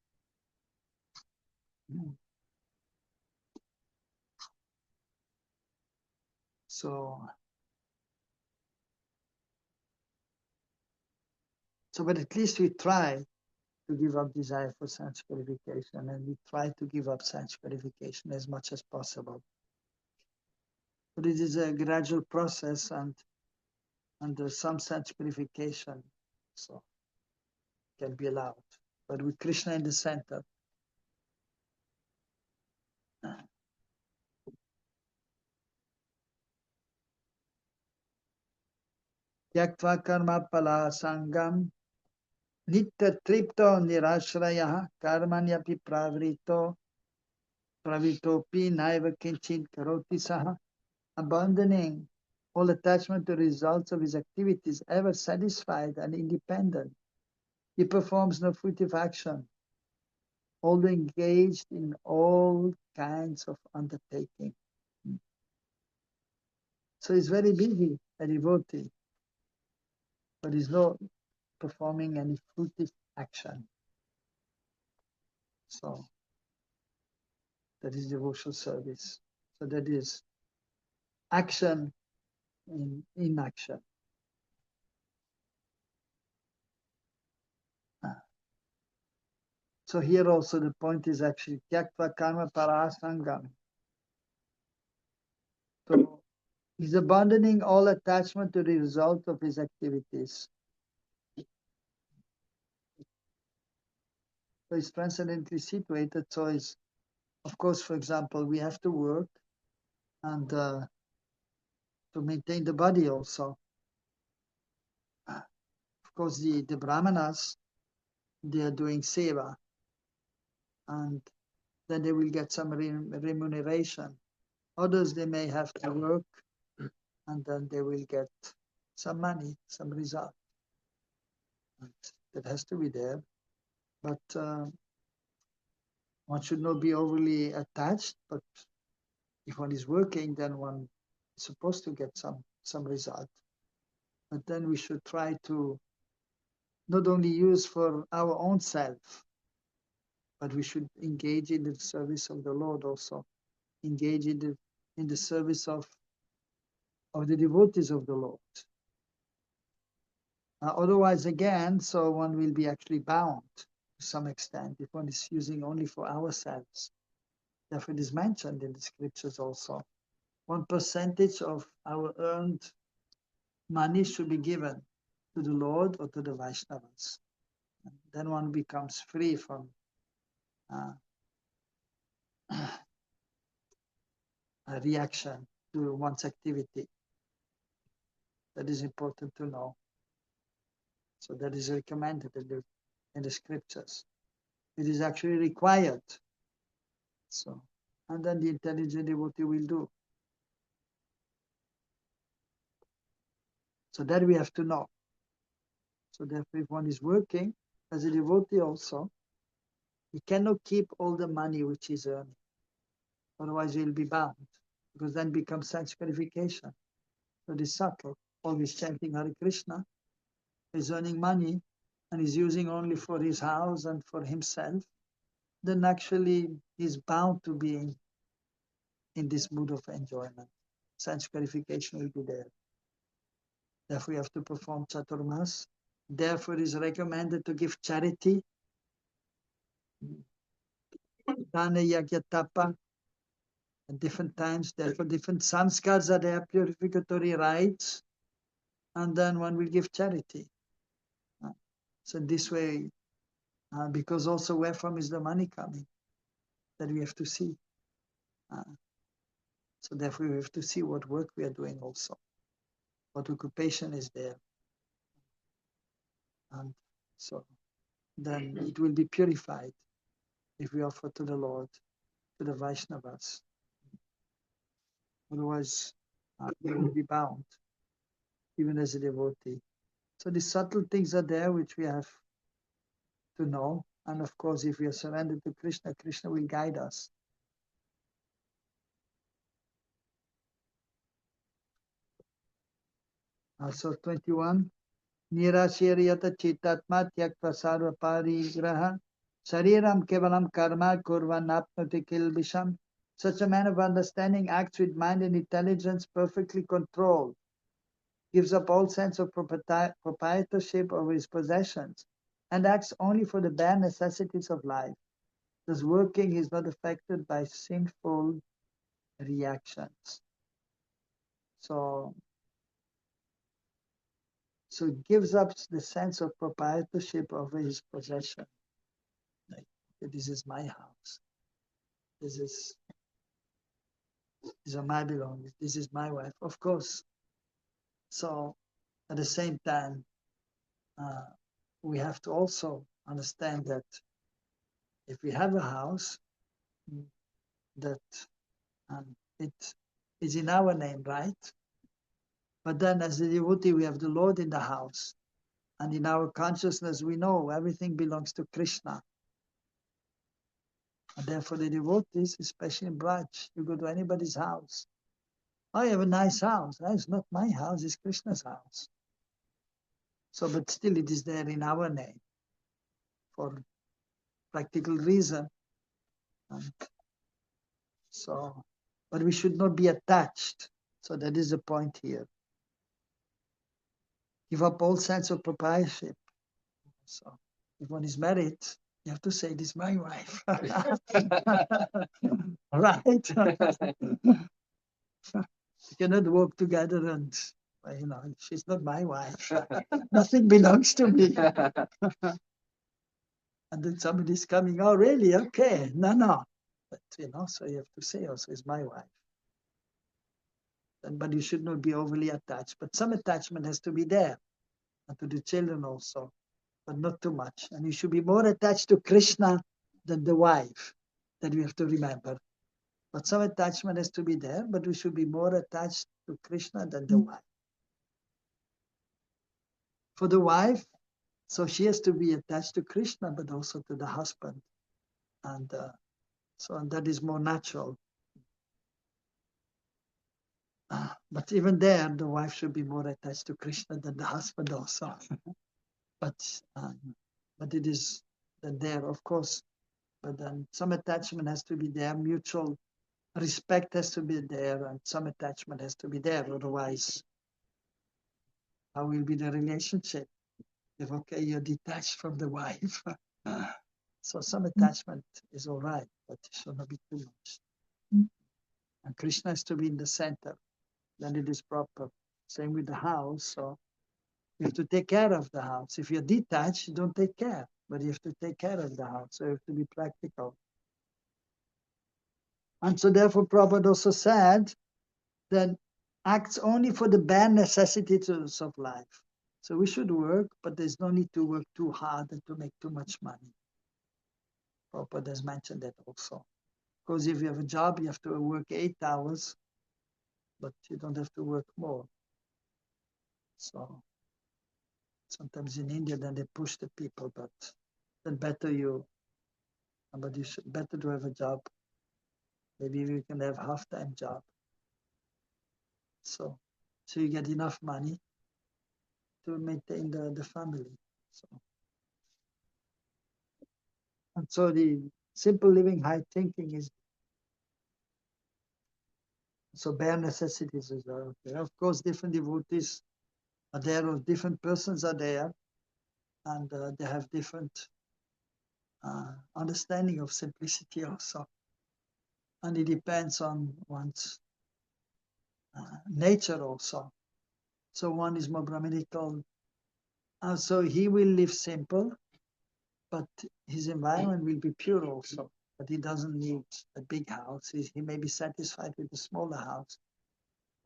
So but at least we try to give up desire for sense gratification, and we try to give up sense gratification as much as possible. But it is a gradual process, and there's some sense gratification, so can be allowed. But with Krishna in the center, Tyaktva karma pala sangam nitya tripto nirashraya karmanyapi pravitopi naiva kinchin karoti saha, abandoning all attachment to results of his activities, ever satisfied and independent. He performs no fruitive action, although engaged in all kinds of undertaking. So he's very busy, a devotee, but he's not performing any fruitive action. So that is devotional service. So that is action in inaction. So here also the point is actually tyaktva karma parasangam. So he's abandoning all attachment to the result of his activities. So he's transcendently situated. So he's, of course, for example, we have to work and to maintain the body also. Of course, the brahmanas, they are doing seva, and then they will get some remuneration. Others, they may have to work, and then they will get some money, some result. And that has to be there. But one should not be overly attached. But if one is working, then one is supposed to get some result. But then we should try to not only use for our own self, but we should engage in the service of the Lord also, engage in the service of the devotees of the Lord. Otherwise, again, so one will be actually bound to some extent if one is using only for ourselves. Therefore, it is mentioned in the scriptures also. 1% of our earned money should be given to the Lord or to the Vaishnavas. And then one becomes free from a reaction to one's activity. That is important to know. So that is recommended in the scriptures. It is actually required. So, and then the intelligent devotee will do. So that we have to know. So therefore, if one is working as a devotee also, he cannot keep all the money which he's earning. Otherwise, he'll be bound, because then becomes sense gratification. So it is subtle. Always chanting Hare Krishna, he's earning money, and he's using only for his house and for himself. Then actually he's bound to be in this mood of enjoyment. Sense gratification will be there. Therefore, we have to perform Chaturmas. Therefore, it is recommended to give charity. Dana Yagya Tapa at different times. Therefore, different samskars are there, purificatory rites, and then one will give charity. So this way, because also where from is the money coming, that we have to see. So therefore, we have to see what work we are doing also, what occupation is there. And so then it will be purified if we offer to the Lord, to the Vaishnavas. Otherwise, we will be bound, even as a devotee. So the subtle things are there which we have to know. And of course, if we are surrendered to Krishna, Krishna will guide us. So 21. Nirashiryata chitatma tyaktva sarva parigraha shariram kevalam karma kurvan apnoti kilbisham. Such a man of understanding acts with mind and intelligence perfectly controlled, gives up all sense of proprietorship over his possessions, and acts only for the bare necessities of life. Thus working is not affected by sinful reactions. So it gives up the sense of proprietorship over his possession. Like, this is my house. These are my belongings. This is my wife, of course. So at the same time, we have to also understand that if we have a house, that it is in our name, right? But then as a devotee, we have the Lord in the house. And in our consciousness, we know everything belongs to Krishna. And therefore the devotees, especially in Braj, you go to anybody's house. I have a nice house. It's not my house, it's Krishna's house. So, but still it is there in our name for practical reason. And so, but we should not be attached. So that is the point here. Give up all sense of proprietorship. So if one is married, You have to say, this is my wife. Right? You cannot work together and, she's not my wife. Nothing belongs to me. And then somebody's coming, oh, really? Okay. No. But, so you have to say also, it's my wife. But you should not be overly attached. But some attachment has to be there. And to the children also. But not too much. And you should be more attached to Krishna than the wife. That we have to remember. But some attachment has to be there, but we should be more attached to Krishna than the wife. For the wife, so she has to be attached to Krishna, but also to the husband. And and that is more natural. But even there, the wife should be more attached to Krishna than the husband also. But it is there, of course. But then some attachment has to be there, mutual respect has to be there, and some attachment has to be there. Otherwise, how will be the relationship? If, okay, you're detached from the wife. So some attachment is all right, but it should not be too much. And Krishna has to be in the center. Then it is proper. Same with the house. So you have to take care of the house. If you're detached, you don't take care. But you have to take care of the house. So you have to be practical. And so therefore Prabhupada also said that acts only for the bare necessities of life. So we should work, but there's no need to work too hard and to make too much money. Prabhupada has mentioned that also. Because if you have a job, you have to work 8 hours, but you don't have to work more. So sometimes in India, then they push the people, but then but you should better to have a job. Maybe you can have half-time job. So you get enough money to maintain the family. And so the simple living, high thinking is, so bare necessities is there. Of course, different devotees are there, or different persons are there, and they have different understanding of simplicity also. And it depends on one's nature also. So one is more Brahminical, so he will live simple, but his environment will be pure also. But he doesn't need a big house. He may be satisfied with a smaller house.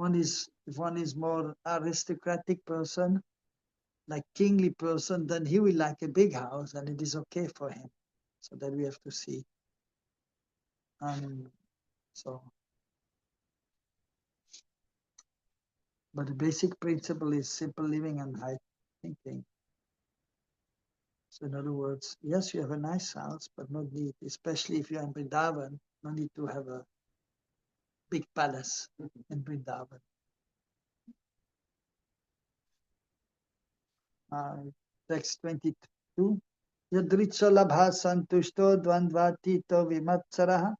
If one is more aristocratic person, like kingly person, then he will like a big house, and it is okay for him. So that we have to see. But the basic principle is simple living and high thinking. So in other words, yes, you have a nice house, but not need, especially if you're in Vrindavan, no need to have a big palace in Vrindavan. Text 22. Yadritsa labha santushto dvandvatito vimatsaraha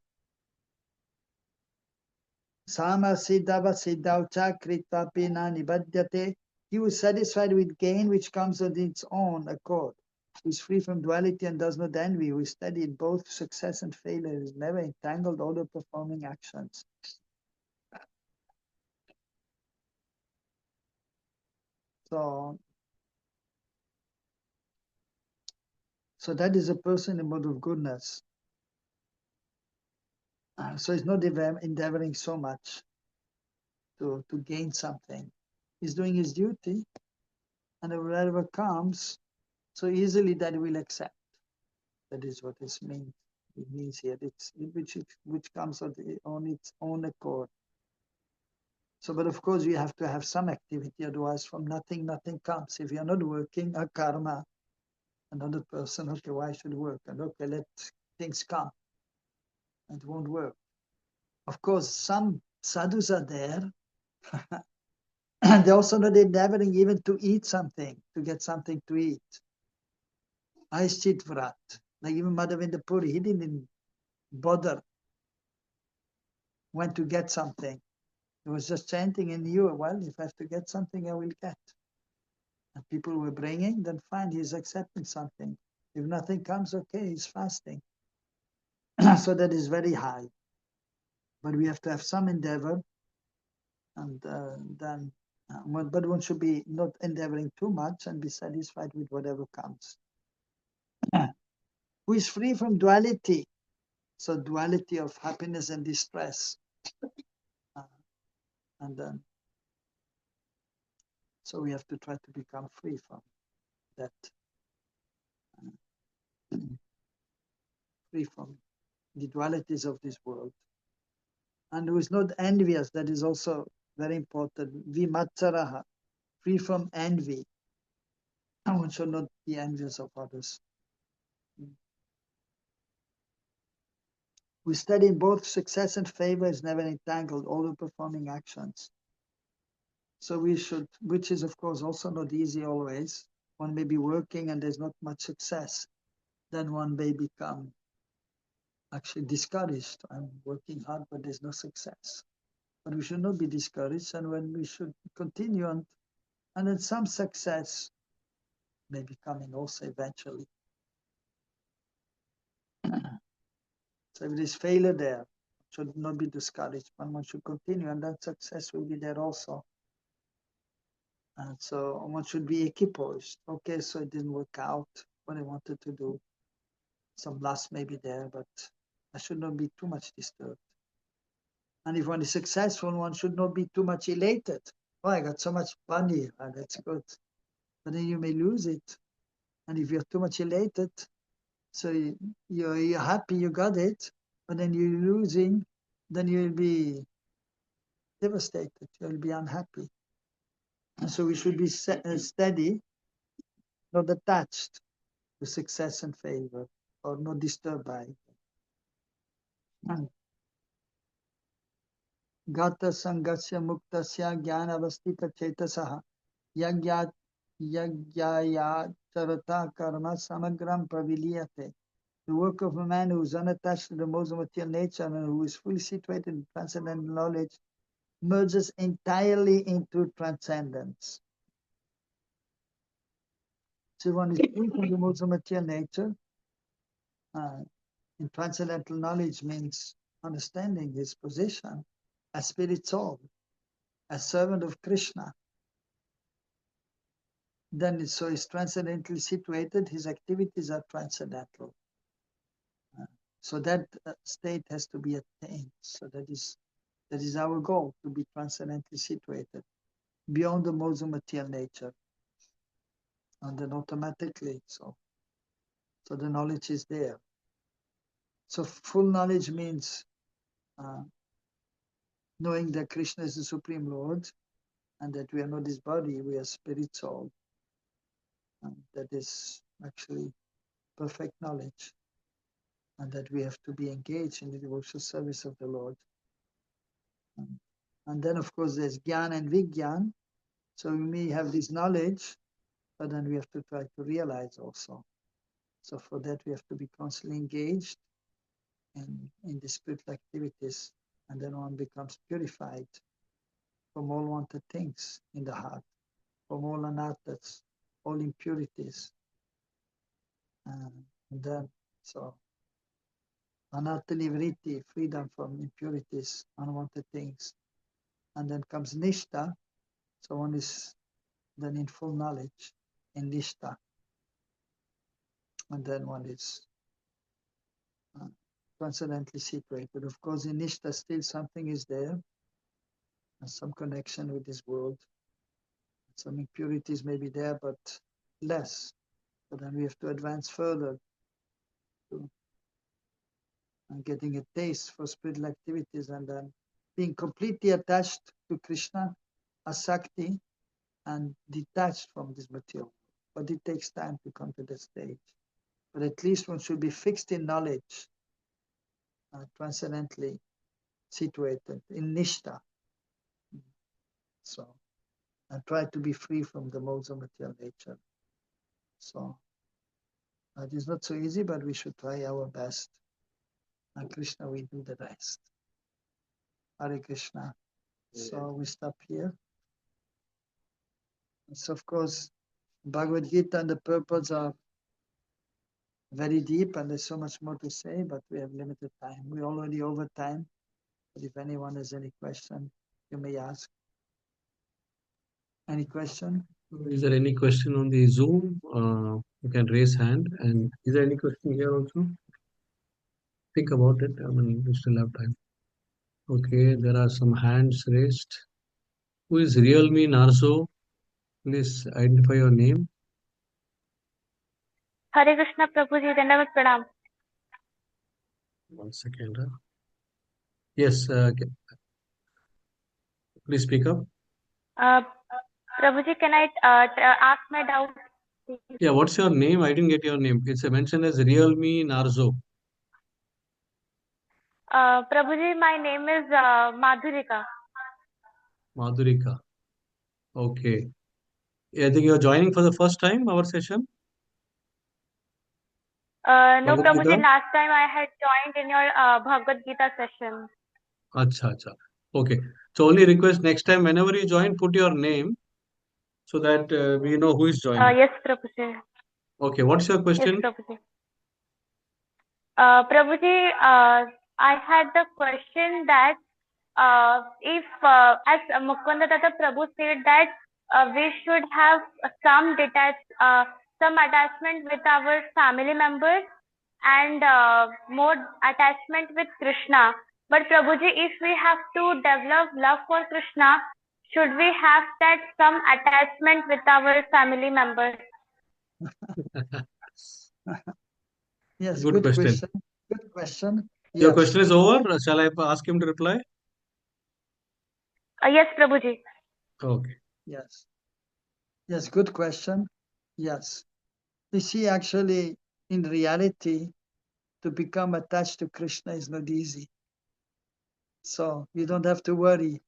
sama siddhava siddhaucha kritva pina nibadyate. He was satisfied with gain which comes of its own accord, who is free from duality and does not envy, who is steady in both success and failure, is never entangled all the performing actions. So that is a person in mode of goodness. So he's not endeavoring so much to gain something. He's doing his duty, and whatever comes, so easily that will accept. That is what it means here. It's which comes on its own accord. So, but of course, we have to have some activity, otherwise from nothing comes. If you're not working, a karma, another person, okay, why should work? And okay, let things come. It won't work. Of course, some sadhus are there, and they're also not endeavoring even to eat something, to get something to eat. Aischit Vrat, like even Madhavendra Puri, he didn't bother when to get something. He was just chanting in you, well, if I have to get something, I will get. And people were bringing, then fine, he's accepting something. If nothing comes, okay, he's fasting. So that is very high. But we have to have some endeavor, and then, but one should be not endeavoring too much and be satisfied with whatever comes. Who is free from duality? So duality of happiness and distress. And then, so we have to try to become free from that, free from the dualities of this world. And who is not envious, that is also very important. Vimatsaraha, free from envy. One should not be envious of others. We study both success and favor is never entangled, all the performing actions. So we should, which is of course also not easy always. One may be working and there's not much success. Then one may become actually discouraged. I'm working hard, but there's no success. But we should not be discouraged, and when we should continue on, and then some success may be coming also eventually. So if there is failure there, should not be discouraged, but one should continue, and that success will be there also. And so one should be equipoised. Okay, so it didn't work out what I wanted to do. Some loss may be there, but I should not be too much disturbed. And if one is successful, one should not be too much elated. Oh, I got so much money, that's good. But then you may lose it. And if you're too much elated, so you're happy you got it, but then you're losing, then you'll be devastated, you'll be unhappy. And so we should be steady, not attached to success and favor, or not disturbed by it. Gata sangasya muktasya jnana avastita chetasaha yagyat yagyaya charata karma samagram praviliyate. The work of a man who is unattached to the modes of material nature and who is fully situated in transcendental knowledge merges entirely into transcendence. So one is free from the modes of material nature. In transcendental knowledge means understanding his position as spirit soul, as servant of Krishna. Then so he's transcendentally situated, his activities are transcendental. So that state has to be attained. So that is our goal, to be transcendently situated, beyond the modes of material nature. And then automatically, so the knowledge is there. So full knowledge means knowing that Krishna is the Supreme Lord, and that we are not his body, we are spirit soul. And that is actually perfect knowledge. And that we have to be engaged in the devotional service of the Lord. And then, of course, there's Gyan and Vigyan. So we may have this knowledge, but then we have to try to realize also. So for that, we have to be constantly engaged in the spiritual activities, and then one becomes purified from all wanted things in the heart, from all anarthas, all impurities. And then, so anartha nivriti, freedom from impurities, unwanted things. And then comes nishta, so one is then in full knowledge, in nishta. And then one is transcendently situated. Of course, in nishta, still something is there, and some connection with this world. Some impurities may be there, but less. But then we have to advance further to getting a taste for spiritual activities, and then being completely attached to Krishna, asakti, and detached from this material. But it takes time to come to that stage. But at least one should be fixed in knowledge, transcendently situated in nishta. So, and try to be free from the modes of material nature. So, it is not so easy, but we should try our best. And Krishna will do the rest. Hare Krishna. So we stop here. So of course, Bhagavad-Gita and the purpose of very deep, and there's so much more to say, but we have limited time. We're already over time. But if anyone has any question, you may ask. Any question? Is there any question on the Zoom? You can raise hand. And is there any question here also? Think about it. I mean, we still have time. Okay, there are some hands raised. Who is Real Me Narzo? Please identify your name. Hare Krishna Prabhu ji, Dandavat Pranam. 1 second. Yes, please speak up. Prabhu ji, can I ask my doubt? Yeah, what's your name? I didn't get your name. It's mentioned as Real Me Narzo. Prabhu ji, my name is Madhurika. Madhurika. Okay. I think you're joining for the first time our session. No, Bhagavad Prabhu ji, Gita? last time I had joined in your Bhagavad-Gita session. Acha, acha. Okay. So only request next time whenever you join, put your name so that we know who is joining. Yes, Prabhu ji. Okay. What's your Yes, question? Prabhu ji. Prabhu ji, I had the question that if, as Mukunda Datta Prabhu said that we should have some attachment with our family members and more attachment with Krishna. But Prabhuji, if we have to develop love for Krishna, should we have that some attachment with our family members? Yes, Good question. Good question. Your Yes. question is over. Shall I ask him to reply? Yes, Prabhuji. Okay. Yes. Yes, good question. Yes. You see, actually, in reality, to become attached to Krishna is not easy. So you don't have to worry.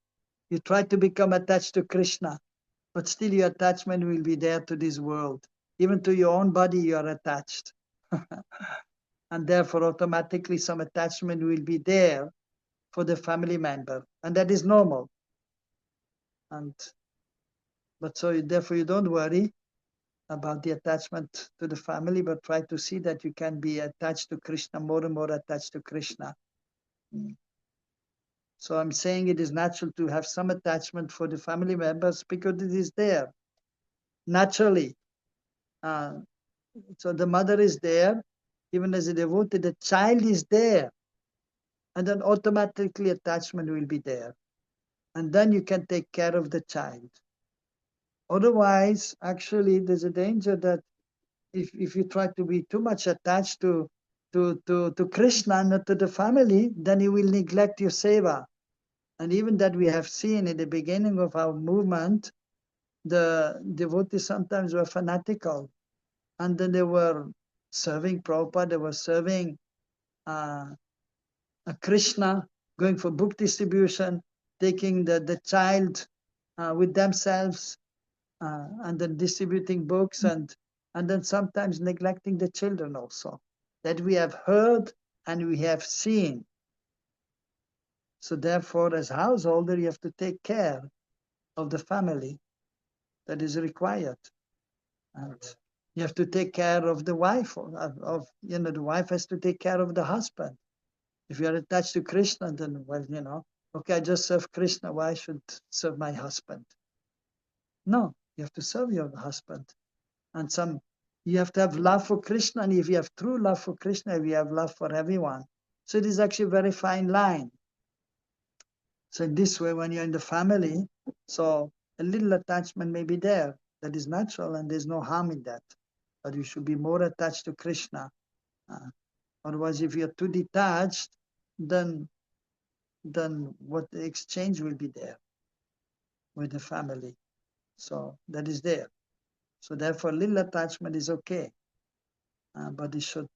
You try to become attached to Krishna, but still your attachment will be there to this world. Even to your own body, you are attached. And therefore, automatically, some attachment will be there for the family member. And that is normal. But so therefore, you don't worry about the attachment to the family, but try to see that you can be attached to Krishna, more and more attached to Krishna. So I'm saying it is natural to have some attachment for the family members because it is there naturally. So the mother is there, even as a devotee, the child is there, and then automatically attachment will be there. And then you can take care of the child. Otherwise, actually, there's a danger that if you try to be too much attached to Krishna, not to the family, then you will neglect your seva. And even that we have seen in the beginning of our movement, the devotees sometimes were fanatical. And then they were serving Prabhupada, they were serving Krishna, going for book distribution, taking the child with themselves, and then distributing books, and then sometimes neglecting the children also. That we have heard and we have seen. So therefore, as householder, you have to take care of the family that is required. And you have to take care of the wife, the wife has to take care of the husband. If you are attached to Krishna, then, well, okay, I just serve Krishna, why I should serve my husband? No, you have to serve your husband. And you have to have love for Krishna, and if you have true love for Krishna, you have love for everyone. So it is actually a very fine line. So in this way, when you're in the family, so a little attachment may be there. That is natural, and there's no harm in that. But you should be more attached to Krishna. Otherwise, if you're too detached, then what the exchange will be there with the family. So that is there. So therefore, little attachment is okay, but it should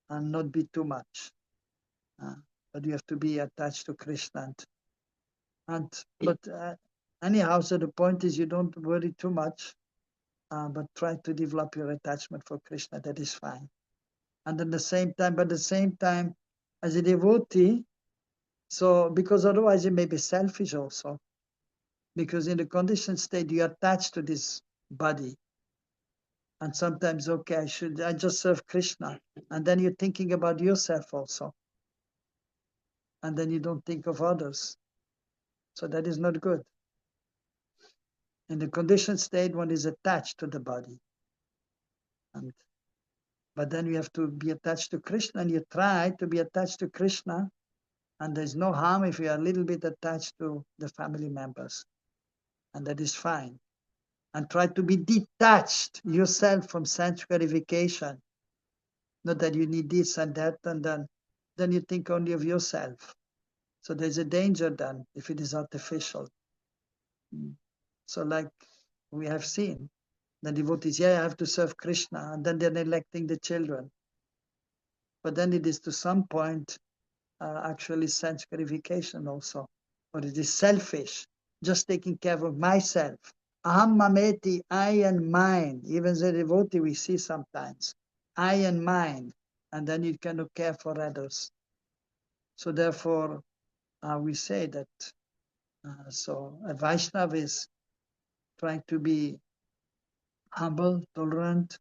not be too much. But you have to be attached to Krishna. But anyhow, so the point is you don't worry too much, but try to develop your attachment for Krishna. That is fine. And at the same time, as a devotee, so because otherwise it may be selfish also. Because in the conditioned state, you are attached to this body. And sometimes, okay, I just serve Krishna. And then you're thinking about yourself also. And then you don't think of others. So that is not good. In the conditioned state, one is attached to the body. But then you have to be attached to Krishna, and you try to be attached to Krishna, and there's no harm if you are a little bit attached to the family members, and that is fine. And try to be detached yourself from sense gratification. Not that you need this and that, and then you think only of yourself. So there's a danger then if it is artificial. So like we have seen, the devotees, I have to serve Krishna, and then they're neglecting the children. But then it is to some point actually sense gratification also, or it is selfish, just taking care of myself. Aham mameti, I and mine. Even the devotee we see sometimes, I and mine, and then you cannot care for others. So therefore, we say that. So a Vaishnava is trying to be humble, tolerant,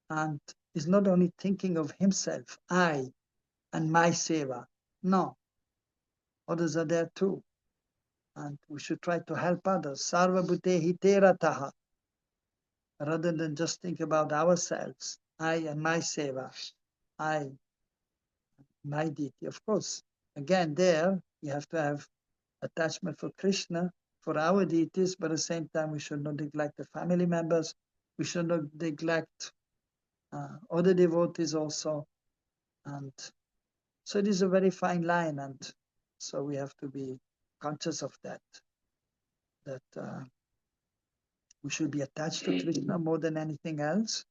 and is not only thinking of himself, I and my seva. No, others are there too. And we should try to help others. Sarva bhute hiterataha. Rather than just think about ourselves. I and my seva. I, my deity. Of course, again, there you have to have attachment for Krishna, for our deities, but at the same time, we should not neglect the family members. We should not neglect other devotees also. And so it is a very fine line, and so we have to be conscious of that. That we should be attached to Krishna more than anything else,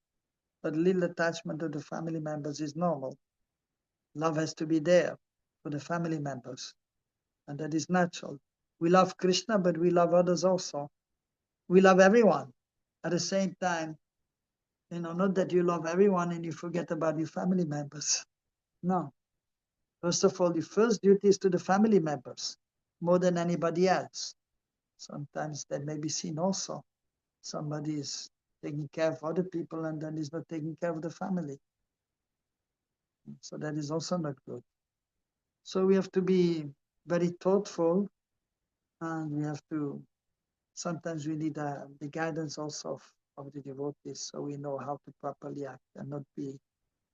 but little attachment to the family members is normal. Love has to be there for the family members, and that is natural. We love Krishna, but we love others also. We love everyone. At the same time, not that you love everyone and you forget about your family members. No. First of all, the first duty is to the family members more than anybody else. Sometimes that may be seen also. Somebody is taking care of other people and then is not taking care of the family. So that is also not good. So we have to be very thoughtful, and we have to, sometimes we need the guidance also of the devotees, so we know how to properly act and not be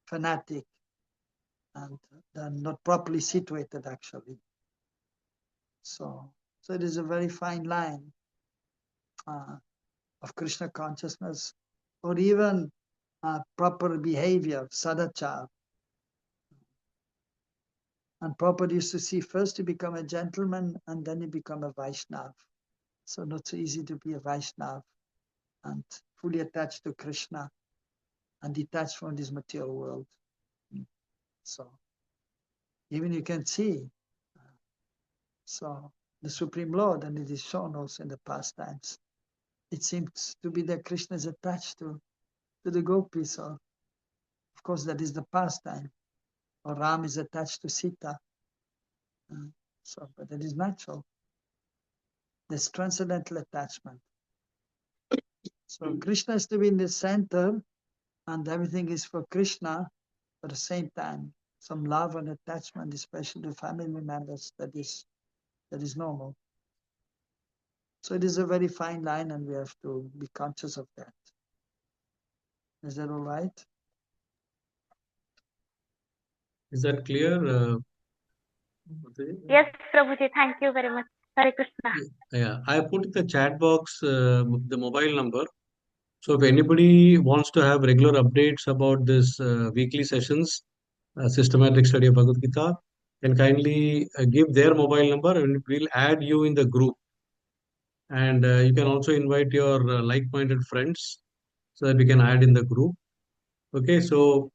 fanatic and then not properly situated actually. So it is a very fine line of Krishna consciousness, or even proper behavior, sadachar. And Prabhupada used to see first you become a gentleman and then you become a Vaishnava. So not so easy to be a Vaishnava and fully attached to Krishna and detached from this material world. So even you can see, so the Supreme Lord, and it is shown also in the past times, it seems to be that Krishna is attached to the gopis, or of course that is the pastime, or Ram is attached to Sita. But it is natural. There's transcendental attachment. So Krishna is to be in the center, and everything is for Krishna. But at the same time, some love and attachment, especially to family members, that is normal. So it is a very fine line, and we have to be conscious of that. Is that all right? Is that clear? Yes, Prabhuji, thank you very much. Hare Krishna. Yeah, I put in the chat box the mobile number. So if anybody wants to have regular updates about this weekly sessions, systematic study of Bhagavad Gita, can kindly give their mobile number and we'll add you in the group. And you can also invite your like-minded friends so that we can add in the group. Okay, so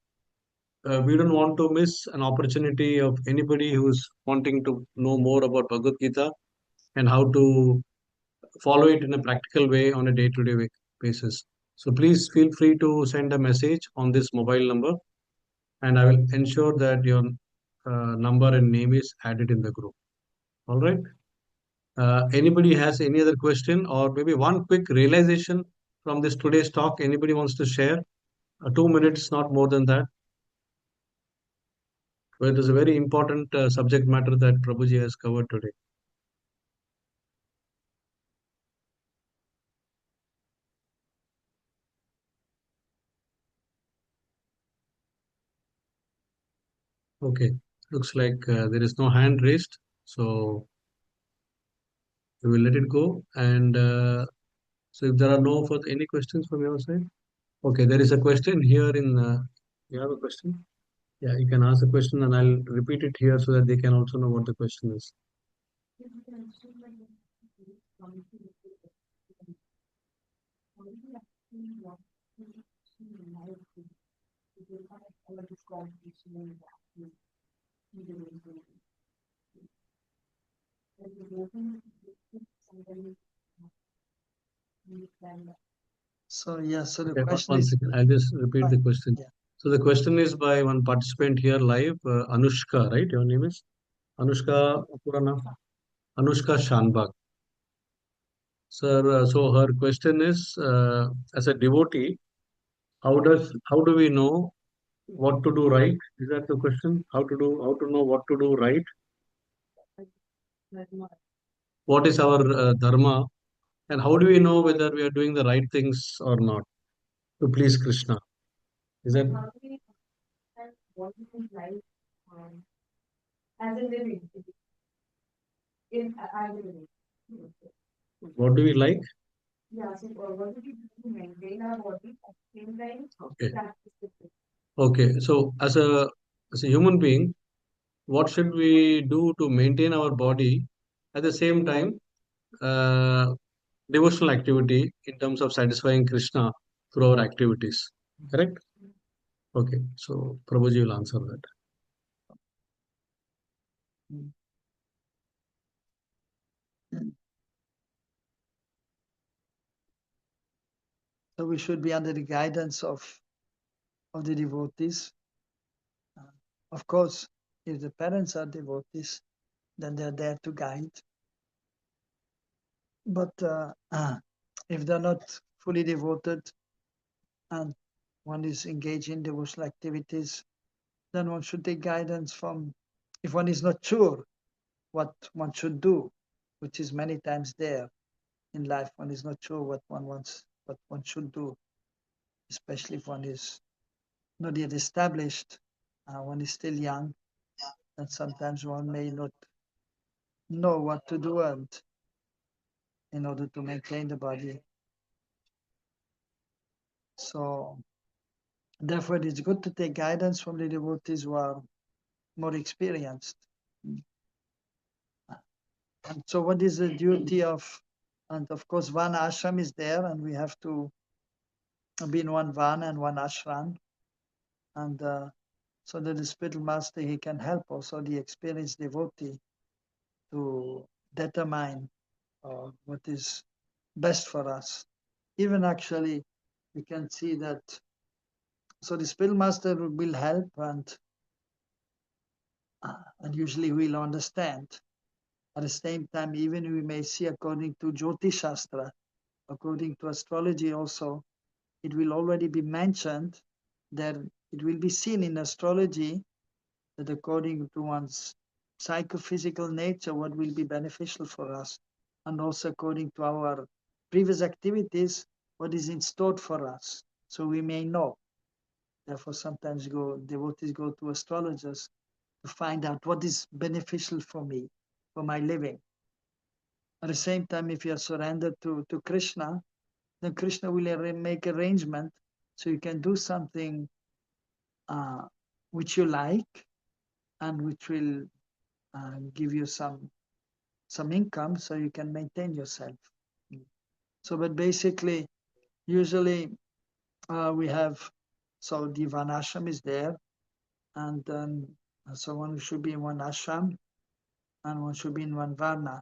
we don't want to miss an opportunity of anybody who's wanting to know more about Bhagavad Gita and how to follow it in a practical way on a day-to-day basis. So please feel free to send a message on this mobile number, and I will ensure that your number and name is added in the group. All right. Anybody has any other question or maybe one quick realization from this today's talk? Anybody wants to share? 2 minutes, not more than that. But it is a very important subject matter that Prabhuji has covered today. Okay, looks like there is no hand raised, so we will let it go. And so, if there are no further any questions from your side, okay, there is a question here in. You have a question? Yeah, you can ask the question, and I'll repeat it here so that they can also know what the question is. So yes, so the Okay, question one is, second. I'll just repeat the question. yeah. So the question is by one participant here live, Anushka, right? Your name is Anushka Purana? Anushka Shanbag. Sir, so her question is, as a devotee, how do we know what to do right? Is that the question? How to know what to do right? What is our dharma? And how do we know whether we are doing the right things or not to please Krishna? Is that what do we like? Okay. Okay. So as a human being, what should we do to maintain our body at the same time uh, devotional activity in terms of satisfying Krishna through our activities? Correct? Okay. So Prabhuji will answer that. Mm. Mm. So we should be under the guidance of the devotees. Of course, if the parents are devotees, then they're there to guide. But if they're not fully devoted and one is engaged in devotional activities, then one should take guidance from, if one is not sure what one should do, which is many times there in life, one is not sure what one wants, what one should do, especially if one is not yet established, one is still young, and sometimes one may not know what to do and in order to maintain the body. So therefore it is good to take guidance from the devotees who are more experienced. And so what is the duty of, and of course one ashram is there and we have to be in one van and one ashram, and so that the spiritual master, he can help also the experienced devotee to determine what is best for us. Even actually we can see that, so the spiritual master will help and usually we'll understand. At the same time, even we may see according to Jyotish Shastra, according to astrology also, it will already be mentioned that it will be seen in astrology that according to one's psychophysical nature, what will be beneficial for us, and also according to our previous activities, what is in store for us. So we may know. Therefore, sometimes devotees go to astrologers to find out what is beneficial for me, for my living. At the same time, if you are surrendered to Krishna, then Krishna will make arrangement so you can do something which you like and which will give you some income so you can maintain yourself. So, but basically, usually we have, so the Vanashram is there, and then so one should be in one ashram and one should be in one varna.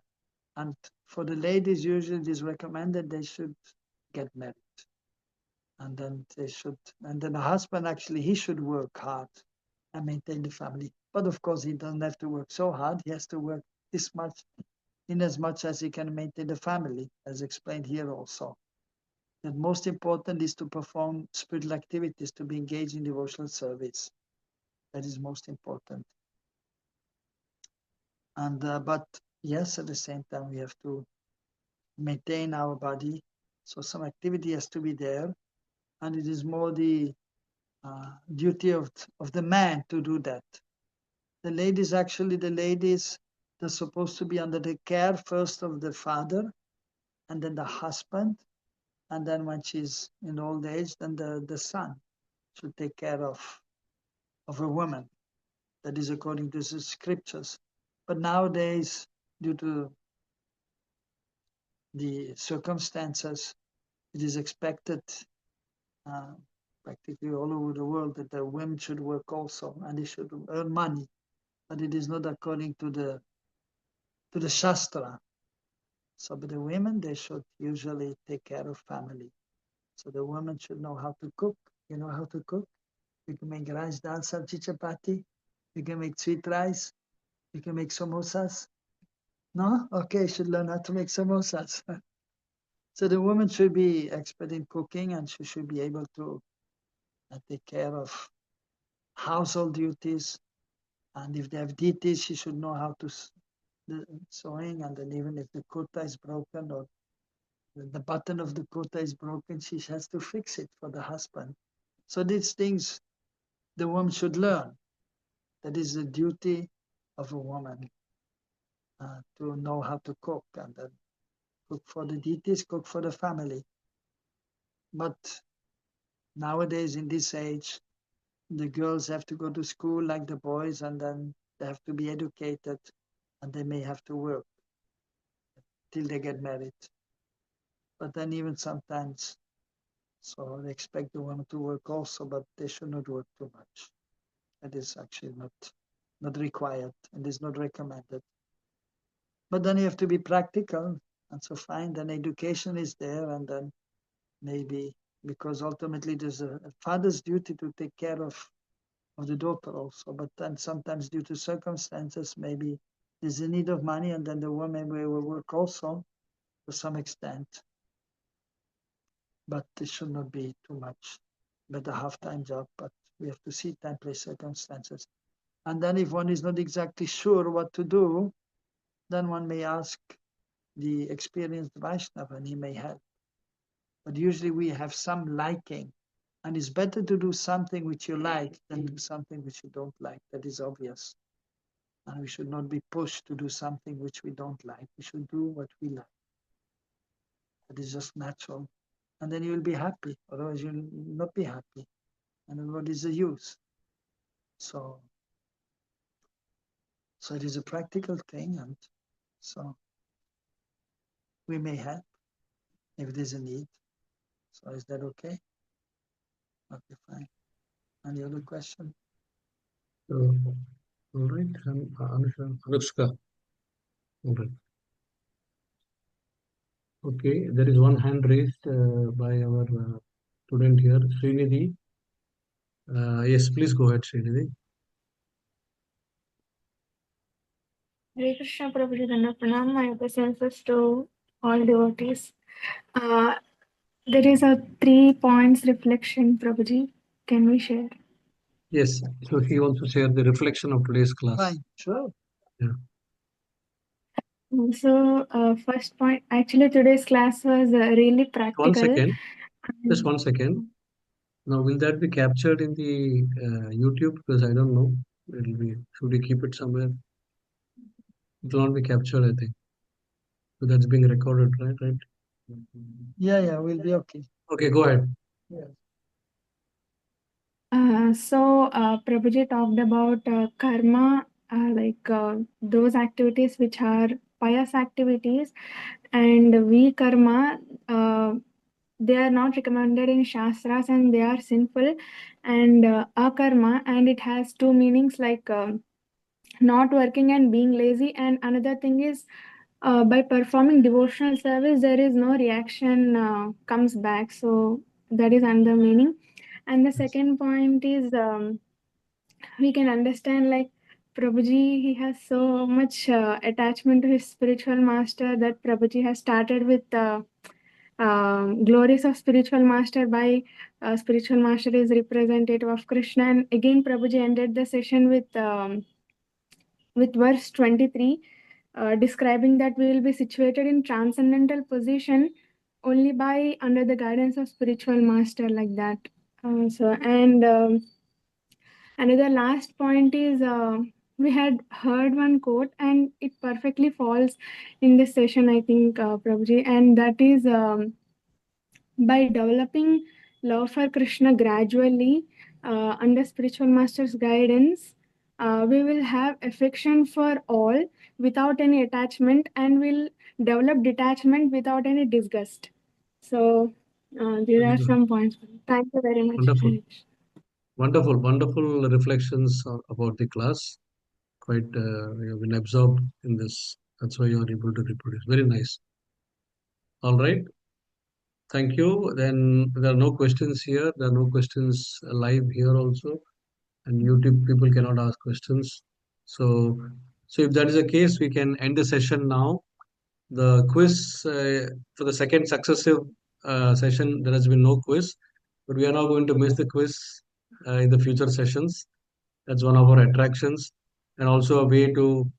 And for the ladies, usually it is recommended they should get married. And then the husband actually, he should work hard and maintain the family. But of course, he doesn't have to work so hard. He has to work this much, in as much as he can maintain the family, as explained here also. that most important is to perform spiritual activities, to be engaged in devotional service. That is most important. And but yes, at the same time we have to maintain our body. So some activity has to be there, and it is more the duty of the man to do that. The ladies, they're supposed to be under the care first of the father, and then the husband, and then when she's in old age, then the son should take care of a woman. That is according to the scriptures. But nowadays, due to the circumstances, it is expected practically all over the world that the women should work also, and they should earn money. But it is not according to the Shastra. So, but the women, they should usually take care of family. So the woman should know how to cook. You know how to cook? You can make rice, dal, sabji, chapati. You can make sweet rice. You can make samosas. No? Okay, you should learn how to make samosas. So the woman should be expert in cooking, and she should be able to take care of household duties. And if they have deities, she should know how to the sewing, and then even if the kurta is broken or the button of the kurta is broken, she has to fix it for the husband. So these things the woman should learn. That is the duty of a woman, to know how to cook, and then cook for the deities, cook for the family. But nowadays, in this age, the girls have to go to school like the boys, and then they have to be educated, and they may have to work till they get married. But then even sometimes, so they expect the women to work also, but they should not work too much. That is actually not required, and is not recommended. But then you have to be practical, and so fine, then education is there, and then maybe, because ultimately there's a father's duty to take care of the daughter also, but then sometimes due to circumstances, maybe there's a need of money, and then the woman will work also to some extent. But it should not be too much, but a half-time job, but we have to see time, place, circumstances. And then if one is not exactly sure what to do, then one may ask the experienced Vaishnava, and he may help. But usually we have some liking, and it's better to do something which you like than do something which you don't like. That is obvious. And we should not be pushed to do something which we don't like. We should do what we like. That is just natural. And then you will be happy, otherwise you will not be happy. And then what is the use? So it is a practical thing, and so we may help if there's a need. So is that okay? Okay, fine. Any other question? All right, Anushka. All right. Okay, there is one hand raised by our student here, Srinidhi. Yes, please go ahead, Srinidhi. Hare Krishna Prabhuji, Dana Pranam, my obeisances to all devotees. There is a 3 points reflection, Prabhuji. Can we share? Yes, so he wants to share the reflection of today's class. Fine, sure. Yeah. So, first point, actually today's class was really practical. Just one second. Now, will that be captured in the YouTube? Because I don't know. Should we keep it somewhere? It will not be captured, I think. So that's being recorded, right? Yeah, we'll be okay. Okay, go ahead. Yes. So, Prabhuji talked about karma, those activities which are pious activities, and we karma, they are not recommended in Shastras and they are sinful, and akarma, and it has two meanings like not working and being lazy, and another thing is by performing devotional service there is no reaction comes back, so that is another meaning. And the second point is we can understand like Prabhuji, he has so much attachment to his spiritual master that Prabhuji has started with glories of spiritual master by spiritual master is representative of Krishna. And again, Prabhuji ended the session with verse 23, describing that we will be situated in transcendental position only by under the guidance of spiritual master, like that. Another last point is we had heard one quote and it perfectly falls in this session, I think, Prabhuji, and that is by developing love for Krishna gradually under spiritual master's guidance, we will have affection for all without any attachment and will develop detachment without any disgust. So these Very are good. some points. Thank you very much. Wonderful. Wonderful, wonderful reflections about the class. Quite, you have been absorbed in this. That's why you are able to reproduce. Very nice. All right. Thank you. Then there are no questions here. There are no questions live here also. And YouTube people cannot ask questions. So, so if that is the case, we can end the session now. The quiz for the second successive session, there has been no quiz, but we are now going to miss the quiz in the future sessions. That's one of our attractions, and also a way to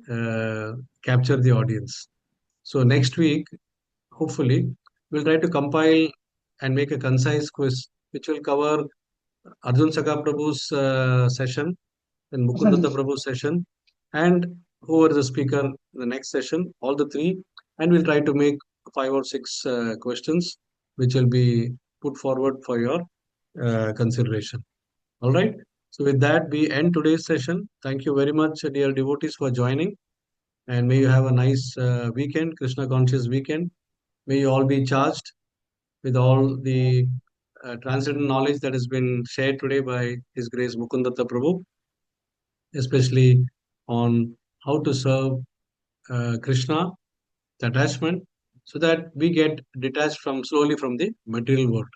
uh, capture the audience. So next week, hopefully, we'll try to compile and make a concise quiz, which will cover Arjun Saka Prabhu's session, then Mukunda Prabhu's session, and whoever is the speaker in the next session, all the three, and we'll try to make 5 or 6 questions, which will be put forward for your consideration. All right. So with that, we end today's session. Thank you very much, dear devotees, for joining, and may you have a nice weekend, Krishna conscious weekend. May you all be charged with all the transcendental knowledge that has been shared today by His Grace Mukundatta Prabhu, especially on how to serve Krishna, the attachment, so that we get detached from slowly from the material world.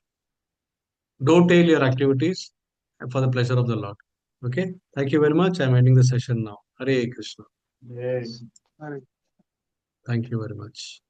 Don't tail your activities for the pleasure of the Lord. Okay. Thank you very much. I'm ending the session now. Hare Krishna. Yes. Hare Thank you very much.